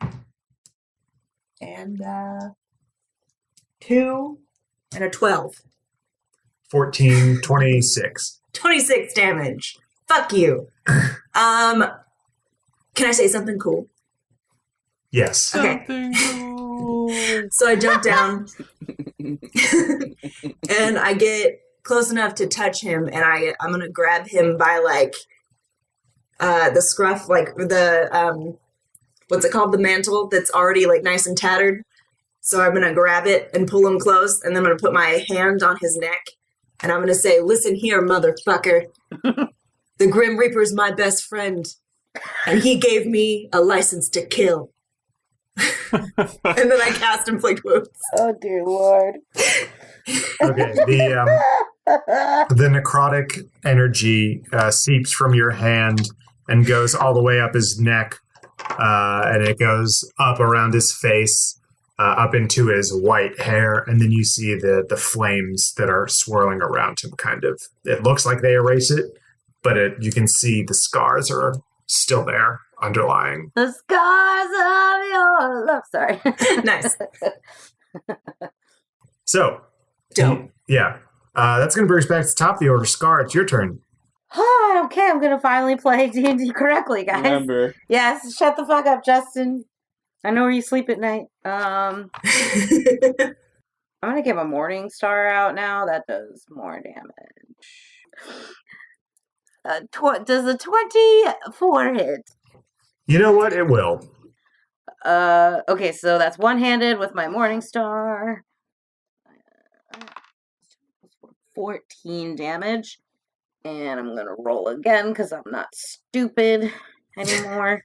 And 2 and a 12. 14, 26. 26 damage. Fuck you. Can I say something cool? Yes. Okay. So I jump down and I get close enough to touch him, and I'm gonna grab him by like the scruff, like the what's it called, the mantle that's already like nice and tattered. So I'm gonna grab it and pull him close, and then I'm gonna put my hand on his neck, and I'm gonna say, "Listen here, motherfucker. The Grim Reaper's my best friend, and he gave me a license to kill." And then I cast Inflict Wounds. Oh dear Lord. Okay, the necrotic energy seeps from your hand and goes all the way up his neck, and it goes up around his face, up into his white hair, and then you see the flames that are swirling around him, kind of. It looks like they erase it, but you can see the scars are still there, underlying. The scars of your love. Sorry. Nice. So, Dope. yeah. That's going to bring us back to the top of the order. Scar, it's your turn. Oh, okay, I'm gonna finally play D&D correctly, guys. Remember. Yes, shut the fuck up, Justin. I know where you sleep at night. I'm gonna give a Morning Star out now. That does more damage. Does a 24 hit? You know what? It will. Okay, so that's one-handed with my Morning Star. 14 damage. And I'm going to roll again because I'm not stupid anymore.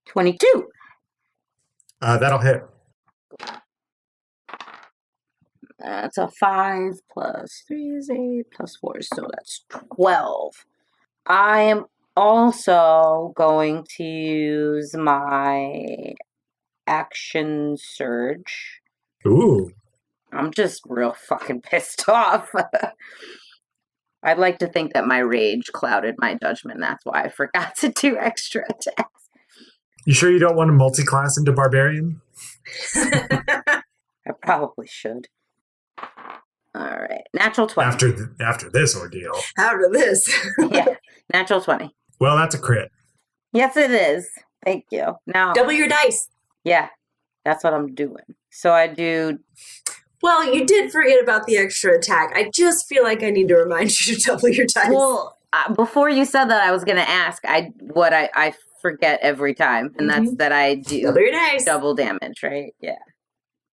22. That'll hit. That's a 5 plus 3 is 8 plus 4, so that's 12. I am also going to use my action surge. Ooh. I'm just real fucking pissed off. I'd like to think that my rage clouded my judgment. That's why I forgot to do extra attacks. You sure you don't want to multi-class into Barbarian? I probably should. All right. Natural 20. After this ordeal. Out of this. Yeah. Natural 20. Well, that's a crit. Yes, it is. Thank you. Now, Double your dice. yeah, that's what I'm doing. So I do... Well, you did forget about the extra attack. I just feel like I need to remind you to double your dice. Well, before you said that, I was going to ask I forget every time, and that's that I do double your dice. double damage, right? Yeah.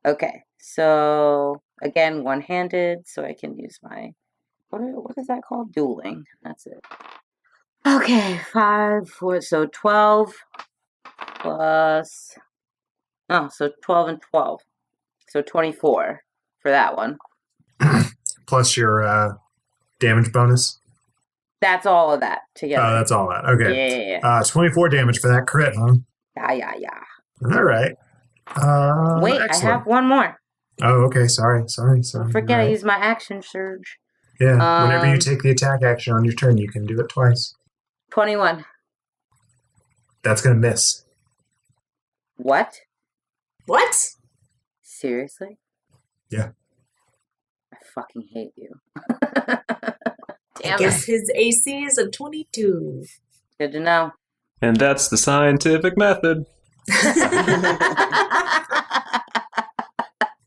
Okay. So, again, one-handed, so I can use my... What is that called? Dueling. That's it. Okay, 5, 4, so 12 plus... Oh, so 12 and 12. So 24 for that one. Plus your damage bonus. That's all of that together. Oh, that's all that. Okay. Yeah. 24 damage for that crit, huh? Yeah. All right. Wait, excellent. I have one more. Oh, okay. Sorry. Don't forget, Right. I use my action surge. Yeah, whenever you take the attack action on your turn, you can do it twice. 21. That's going to miss. What? What? Seriously? Yeah. I fucking hate you. I Damn guess it. his AC is a 22. Good to know. And that's the scientific method.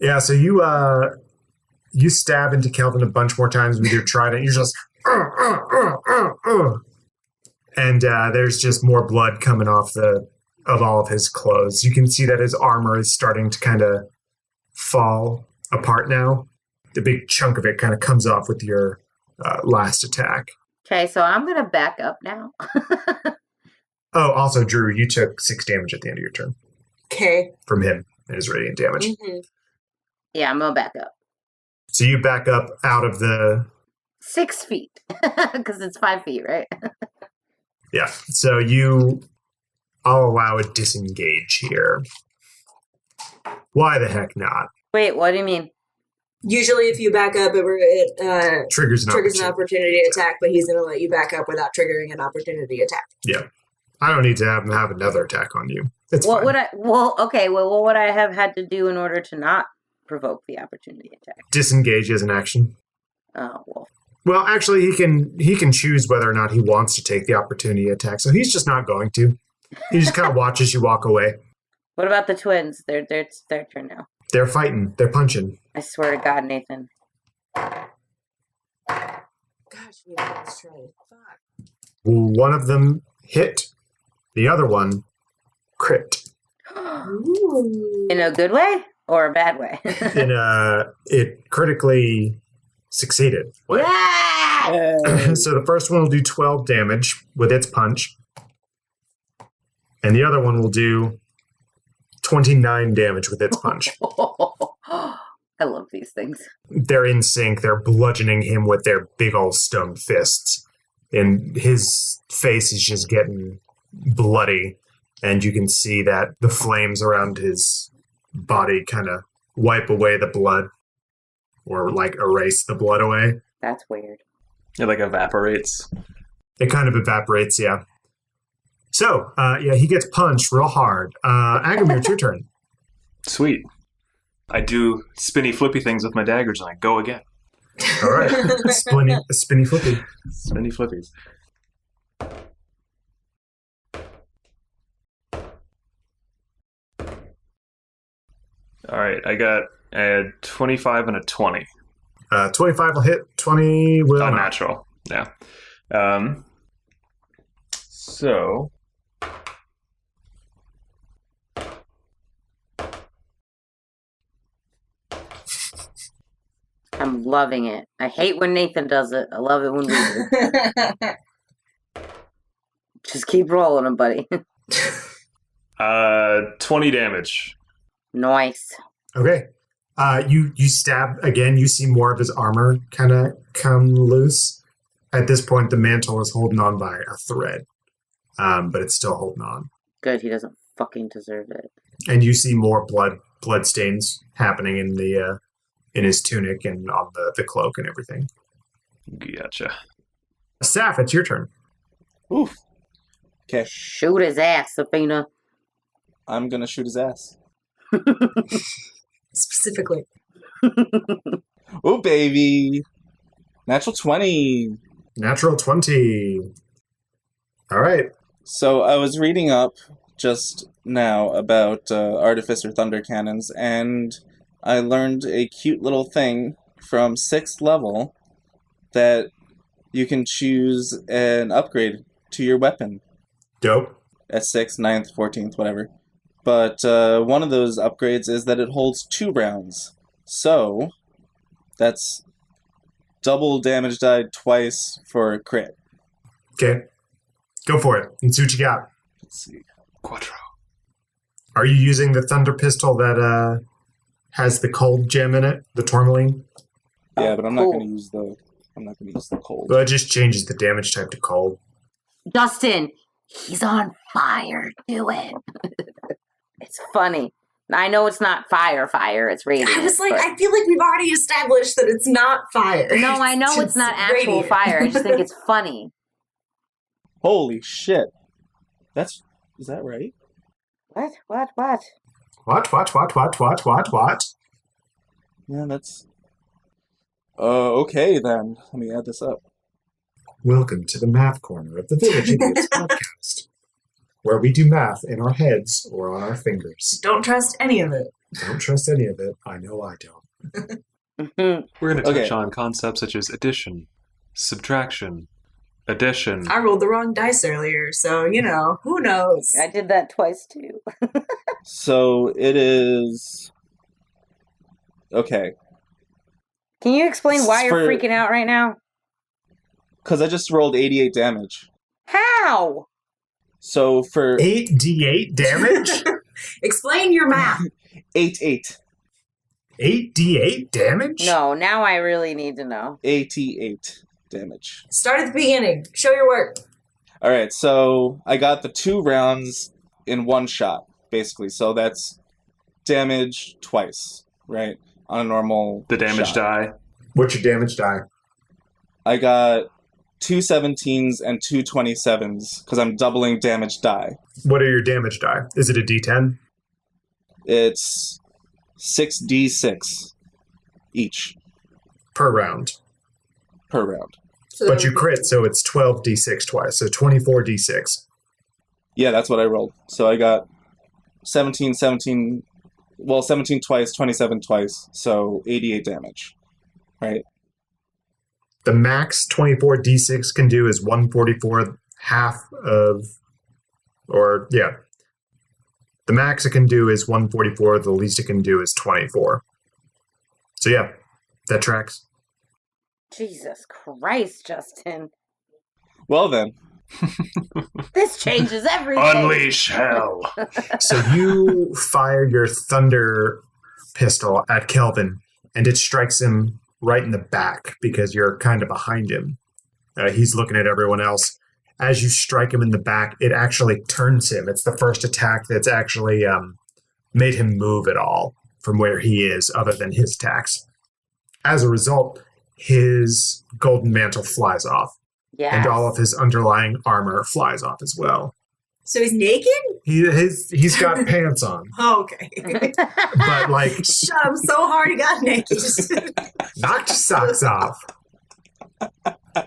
Yeah, so you stab into Kelvin a bunch more times with your trident. You're just... And there's just more blood coming off of all of his clothes. You can see that his armor is starting to kind of fall apart now. The big chunk of it kind of comes off with your last attack. Okay, so I'm going to back up now. Oh, also, Drew, you took 6 damage at the end of your turn. Okay. From him and his radiant damage. Mm-hmm. Yeah, I'm going to back up. So you back up out of the... 6 feet. Because it's 5 feet, right? Yeah. So I'll allow a disengage here. Why the heck not? Wait, what do you mean? Usually if you back up, it Triggers an an opportunity attack, but he's going to let you back up without triggering an opportunity attack. Yeah. I don't need to have him have another attack on you. It's What fine. would I... Well, okay, well, what would I have had to do in order to not provoke the opportunity attack? Disengage as an action. Oh, well. Well, actually, he can choose whether or not he wants to take the opportunity attack, so he's just not going to. He just kind of watches you walk away. What about the twins? It's their turn now. They're fighting. They're punching. I swear to God, Nathan. Gosh, we have this trade. Fuck. One of them hit. The other one crit. In a good way or a bad way? It critically succeeded. Yeah! So the first one will do 12 damage with its punch. And the other one will do 29 damage with its punch. I love these things. They're in sync. They're bludgeoning him with their big old stone fists. And his face is just getting bloody. And you can see that the flames around his body kind of wipe away the blood. Or, like, erase the blood away. That's weird. It, like, evaporates. It kind of evaporates, yeah. So, he gets punched real hard. Agamir, it's your turn. Sweet. I do spinny flippy things with my daggers, and I go again. All right. Spinny flippy. Spinny flippies. All right, I got a 25 and a 20. 25 will hit, 20 will not. Unnatural, yeah. So... I'm loving it. I hate when Nathan does it. I love it when we do. Just keep rolling them, buddy. 20 damage. Nice. Okay. You stab again. You see more of his armor kind of come loose. At this point, the mantle is holding on by a thread, but it's still holding on. Good. He doesn't fucking deserve it. And you see more blood stains happening in the in his tunic and on the cloak and everything. Gotcha. Saf, it's your turn. Oof. Okay. Shoot his ass, Safina. I'm gonna shoot his ass. Specifically. Oh, baby. Natural 20. Natural 20. All right. So I was reading up just now about Artificer Thunder Cannons, and I learned a cute little thing from 6th level that you can choose an upgrade to your weapon. Dope. At 6th, 9th, 14th, whatever. But one of those upgrades is that it holds 2 rounds. So, that's double damage died twice for a crit. Okay. Go for it. And see what you got. Let's see. Quattro. Are you using the thunder pistol that has the cold gem in it? The tourmaline? Yeah, but I'm not Cool. going to use the cold. Well, it just changes the damage type to cold. Dustin, he's on fire. Do it. It's funny. I know it's not fire, it's radiant. I was like, but- I feel like we've already established that it's not fire. No, I know it's not actual radiant. fire. I just think it's funny. Holy shit. Is that right? What? What? Yeah, that's... okay then. Let me add this up. Welcome to the math corner of the Village Idiots podcast, where we do math in our heads or on our fingers. Don't trust any of it. Don't trust any of it. I know I don't. We're going to touch Okay. on concepts such as addition, subtraction, addition. I rolled the wrong dice earlier, so, who knows? I did that twice too. So it is... Okay. Can you explain why you're For- freaking out right now? Because I just rolled 88 damage. How? So for 8d8 damage? Explain your math. 8. 8d8 damage? No, now I really need to know. 88 damage. Start at the beginning. Show your work. Alright, so I got the 2 rounds in one shot, basically. So that's damage twice, right? On a normal The damage shot. die. What's your damage die? I got 2 17s and 2 27s, because I'm doubling damage die. What are your damage die? Is it a d10? It's 6d6 each Per round. per round. So But you crit, so it's 12d6 twice, so 24d6. Yeah, that's what I rolled. So I got 17 twice, 27 twice, so 88 damage. Right? The max 24 d6 can do is 144 half of, or yeah. The max it can do is 144, the least it can do is 24. So yeah, that tracks. Jesus Christ, Justin. Well then. This changes everything. Unleash hell. So you fire your thunder pistol at Kelvin, and it strikes him right in the back because you're kind of behind him. He's looking at everyone else. As you strike him in the back, it actually turns him. It's the first attack that's actually made him move at all from where he is, other than his attacks. As a result, his golden mantle flies off, and all of his underlying armor flies off as well. So he's naked? He's got pants on, Oh, okay. but like Shut him so hard he got naked. knocked socks off.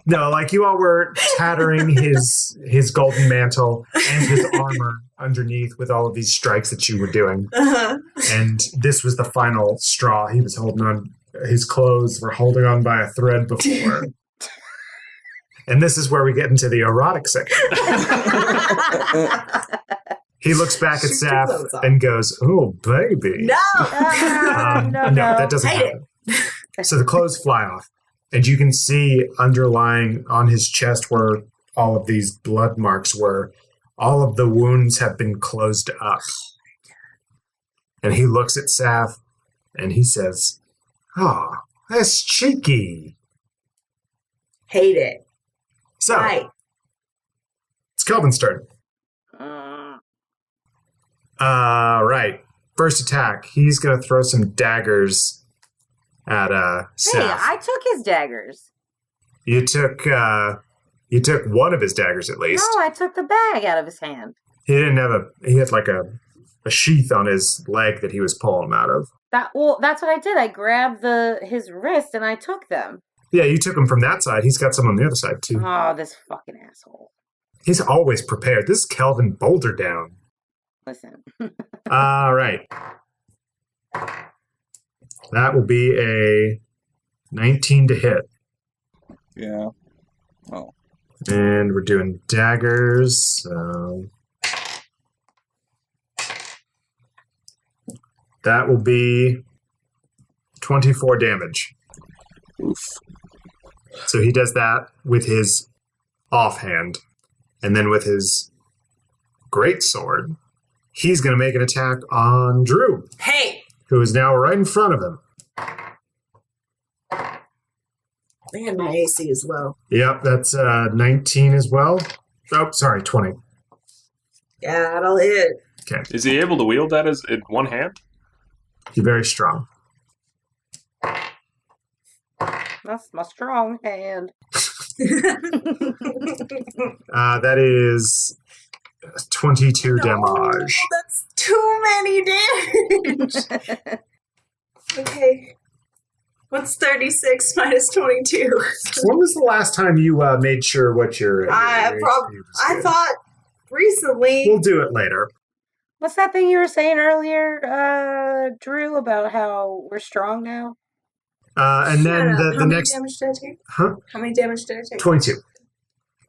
No, like you all were tattering his golden mantle and his armor underneath with all of these strikes that you were doing. Uh-huh. And this was the final straw. He was holding on. His clothes were holding on by a thread before. And this is where we get into the erotic section. He looks back at Shoot your Saf clothes off. and goes, "Oh, baby." No! No, that doesn't Hate happen. So the clothes fly off, and you can see underlying on his chest where all of these blood marks were, all of the wounds have been closed up. And he looks at Saf, and he says, "Oh, that's cheeky." Hate it. So, Right. it's Kelvin's turn. Right. First attack. He's going to throw some daggers at Saf. Hey, I took his daggers. You took one of his daggers at least. No, I took the bag out of his hand. He didn't have he had like a sheath on his leg that he was pulling them out of. That's what I did. I grabbed his wrist and I took them. Yeah, you took him from that side. He's got some on the other side too. Oh, this fucking asshole. He's always prepared. This is Kelvin Boulder down. Listen. All right. That will be a 19 to hit. Yeah. Oh. And we're doing daggers. So that will be 24 damage. Oof. So he does that with his offhand. And then with his greatsword, he's going to make an attack on Drew, Hey! who is now right in front of him. Man, my AC is low. Yep, that's 19 as well. Oh, sorry, 20. Yeah, that'll hit. Is he able to wield that in one hand? You're very strong. That's my strong hand. That is 22 damage. That's too many damage. Okay. What's 36 minus 22? When was the last time you made sure what your I HP was I doing? thought recently. We'll do it later. What's that thing you were saying earlier, Drew, about how we're strong now? And then Shut up. the How many next... damage did I take? Huh? How many damage did I take? 22.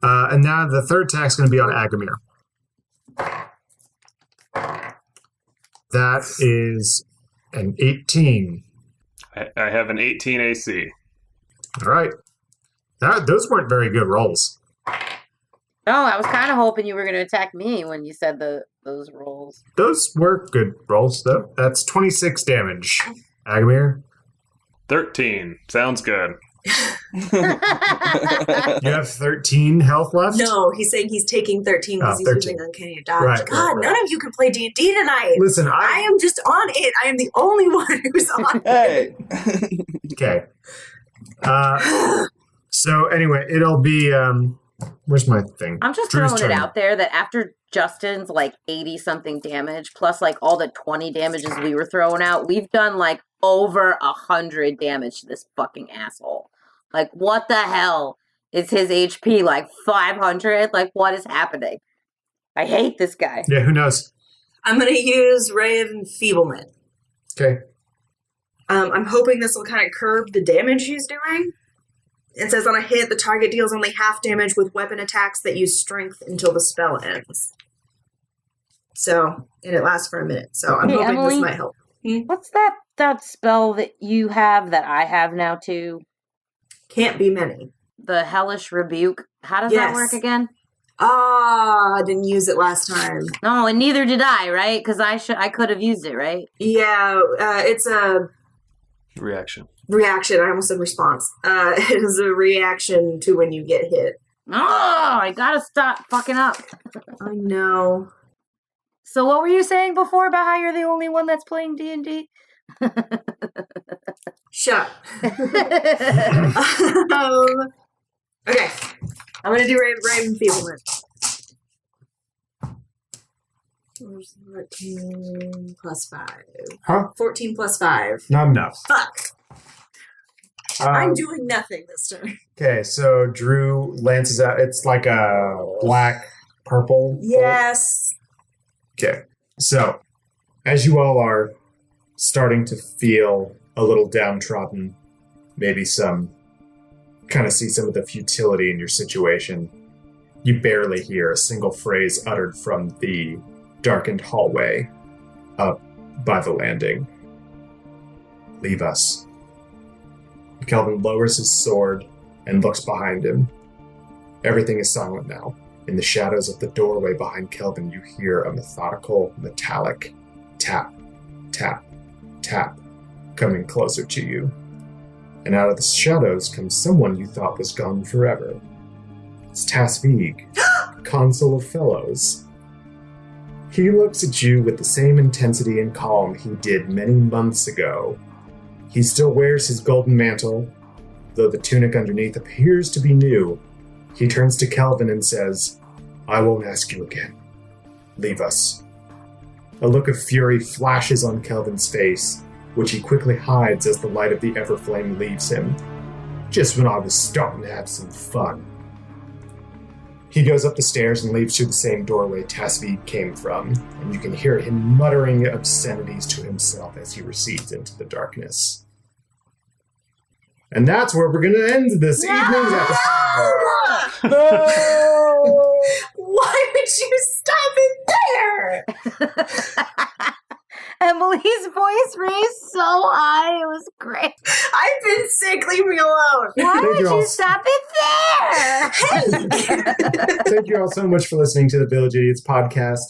And now the third attack's going to be on Agamir. That is an 18. I have an 18 AC. All right. Those weren't very good rolls. No, I was kind of hoping you were going to attack me when you said those rolls. Those were good rolls, though. That's 26 damage. Agamir, 13. Sounds good. you have 13 health left? No, he's saying he's taking 13 because he's 13. using Uncanny Dodge. Right, God, right. none of you can play D&D tonight. Listen, I am just on it. I am the only one who's on it. Hey. Okay. So anyway, it'll be... where's my thing? I'm just Drew's throwing it turn. out there that after Justin's like 80-something damage, plus like all the 20 damages we were throwing out, we've done like over 100 damage to this fucking asshole. Like, what the hell? Is his HP like 500? Like, what is happening? I hate this guy. Yeah, who knows? I'm going to use Ray of Enfeeblement. Okay. I'm hoping this will kind of curb the damage he's doing. It says on a hit, the target deals only half damage with weapon attacks that use strength until the spell ends. So, and it lasts for a minute. So I'm Hey, hoping Emily? this might help. What's that spell that you have that I have now too? Can't be many. The Hellish Rebuke. How does that work again? I didn't use it last time. No, and neither did I, right? Because I could have used it, right? Yeah, it's a Reaction. reaction. I almost said response. It is a reaction to when you get hit. Oh, I gotta stop fucking up. I know. So what were you saying before about how you're the only one that's playing D&D? Shut up. Okay. I'm going to do Raven Enfeeblement. 14 plus 5. Huh? 14 plus 5. Not enough. Fuck. I'm doing nothing this turn. Okay, so Drew lances out. It's like a black purple. Yes. Okay, so as you all are starting to feel a little downtrodden, maybe kind of see some of the futility in your situation, you barely hear a single phrase uttered from the darkened hallway up by the landing. Leave us. Kelvin lowers his sword and looks behind him. Everything is silent now. In the shadows of the doorway behind Kelvin, you hear a methodical, metallic tap, tap, tap coming closer to you. And out of the shadows comes someone you thought was gone forever. It's Tasvig, Consul of Fellows. He looks at you with the same intensity and calm he did many months ago. He still wears his golden mantle, though the tunic underneath appears to be new. He turns to Kelvin and says, I won't ask you again. Leave us. A look of fury flashes on Kelvin's face, which he quickly hides as the light of the Everflame leaves him. Just when I was starting to have some fun. He goes up the stairs and leaves through the same doorway Tasvig came from, and you can hear him muttering obscenities to himself as he recedes into the darkness. And that's where we're going to end this evening's episode. No! Why would you stop it there? Emily's voice raised so high, it was great. I've been sick. Leave me alone. Why Thank would you all. you stop it there? Thank you all so much for listening to the Village Idiots podcast.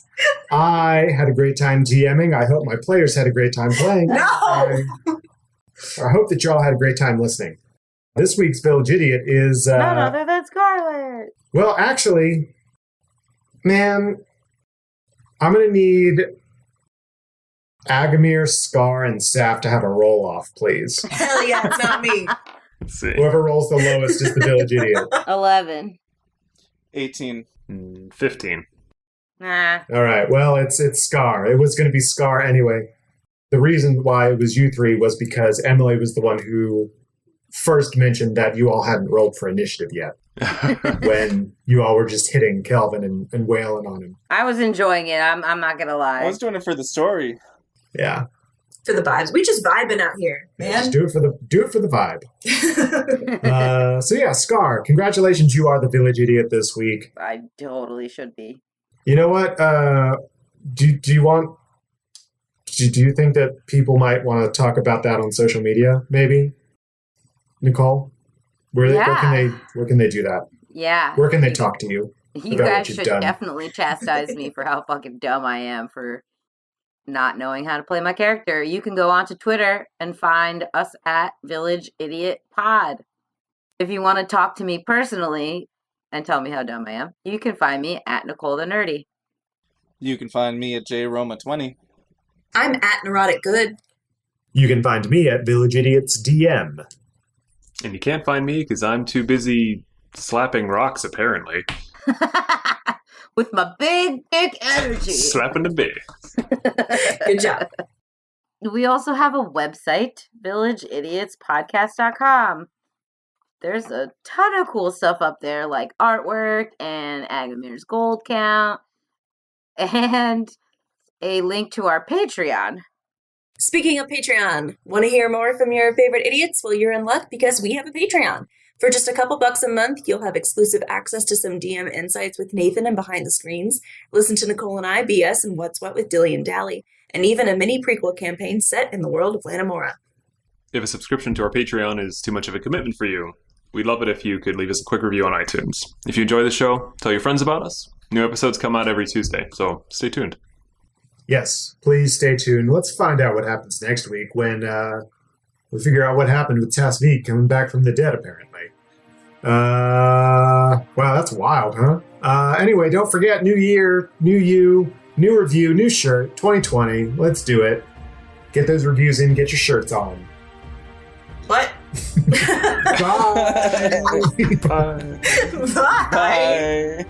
I had a great time GMing. I hope my players had a great time playing. No! I hope that you all had a great time listening. This week's Village Idiot is... None other than Scarlet. Well, actually, man, I'm going to need Agamir, Scar, and Saf to have a roll-off, please. Hell yeah, it's not me. Let's see. Whoever rolls the lowest is the Village Idiot. 11. 18. 15. Nah. All right, well, it's Scar. It was going to be Scar anyway. The reason why it was you three was because Emily was the one who first mentioned that you all hadn't rolled for initiative yet. When you all were just hitting Kelvin and wailing on him. I was enjoying it. I'm not gonna lie. I was doing it for the story. Yeah. For the vibes. We just vibing out here, man. Just do it for the vibe. So yeah, Scar, congratulations, you are the Village Idiot this week. I totally should be. You know what? Do you think that people might want to talk about that on social media, maybe? Nicole? Where can they do that? Yeah. Where can they talk to you? You about guys what you've should done? definitely chastise me for how fucking dumb I am for not knowing how to play my character. You can go onto Twitter and find us at Village Idiot Pod. If you want to talk to me personally and tell me how dumb I am, you can find me at Nicole the Nerdy. You can find me at JRoma20. I'm at Neurotic Good. You can find me at Village Idiots DM. And you can't find me because I'm too busy slapping rocks, apparently. With my big energy. Slapping the big. Good job. We also have a website, villageidiotspodcast.com. There's a ton of cool stuff up there, like artwork and Agamir's gold count. and a link to our Patreon. Speaking of Patreon, want to hear more from your favorite idiots? Well, you're in luck because we have a Patreon. For just a couple bucks a month, you'll have exclusive access to some DM insights with Nathan and Behind the Screens, listen to Nicole and I BS and What's What with Dilly and Dally, and even a mini prequel campaign set in the world of Lanamora. If a subscription to our Patreon is too much of a commitment for you, we'd love it if you could leave us a quick review on iTunes. If you enjoy the show, tell your friends about us. New episodes come out every Tuesday, so stay tuned. Yes, please stay tuned. Let's find out what happens next week when we figure out what happened with Tasneek coming back from the dead, apparently. Wow, that's wild, huh? Anyway, don't forget, new year, new you, new review, new shirt, 2020. Let's do it. Get those reviews in, get your shirts on. What? Bye. Bye. Bye. Bye.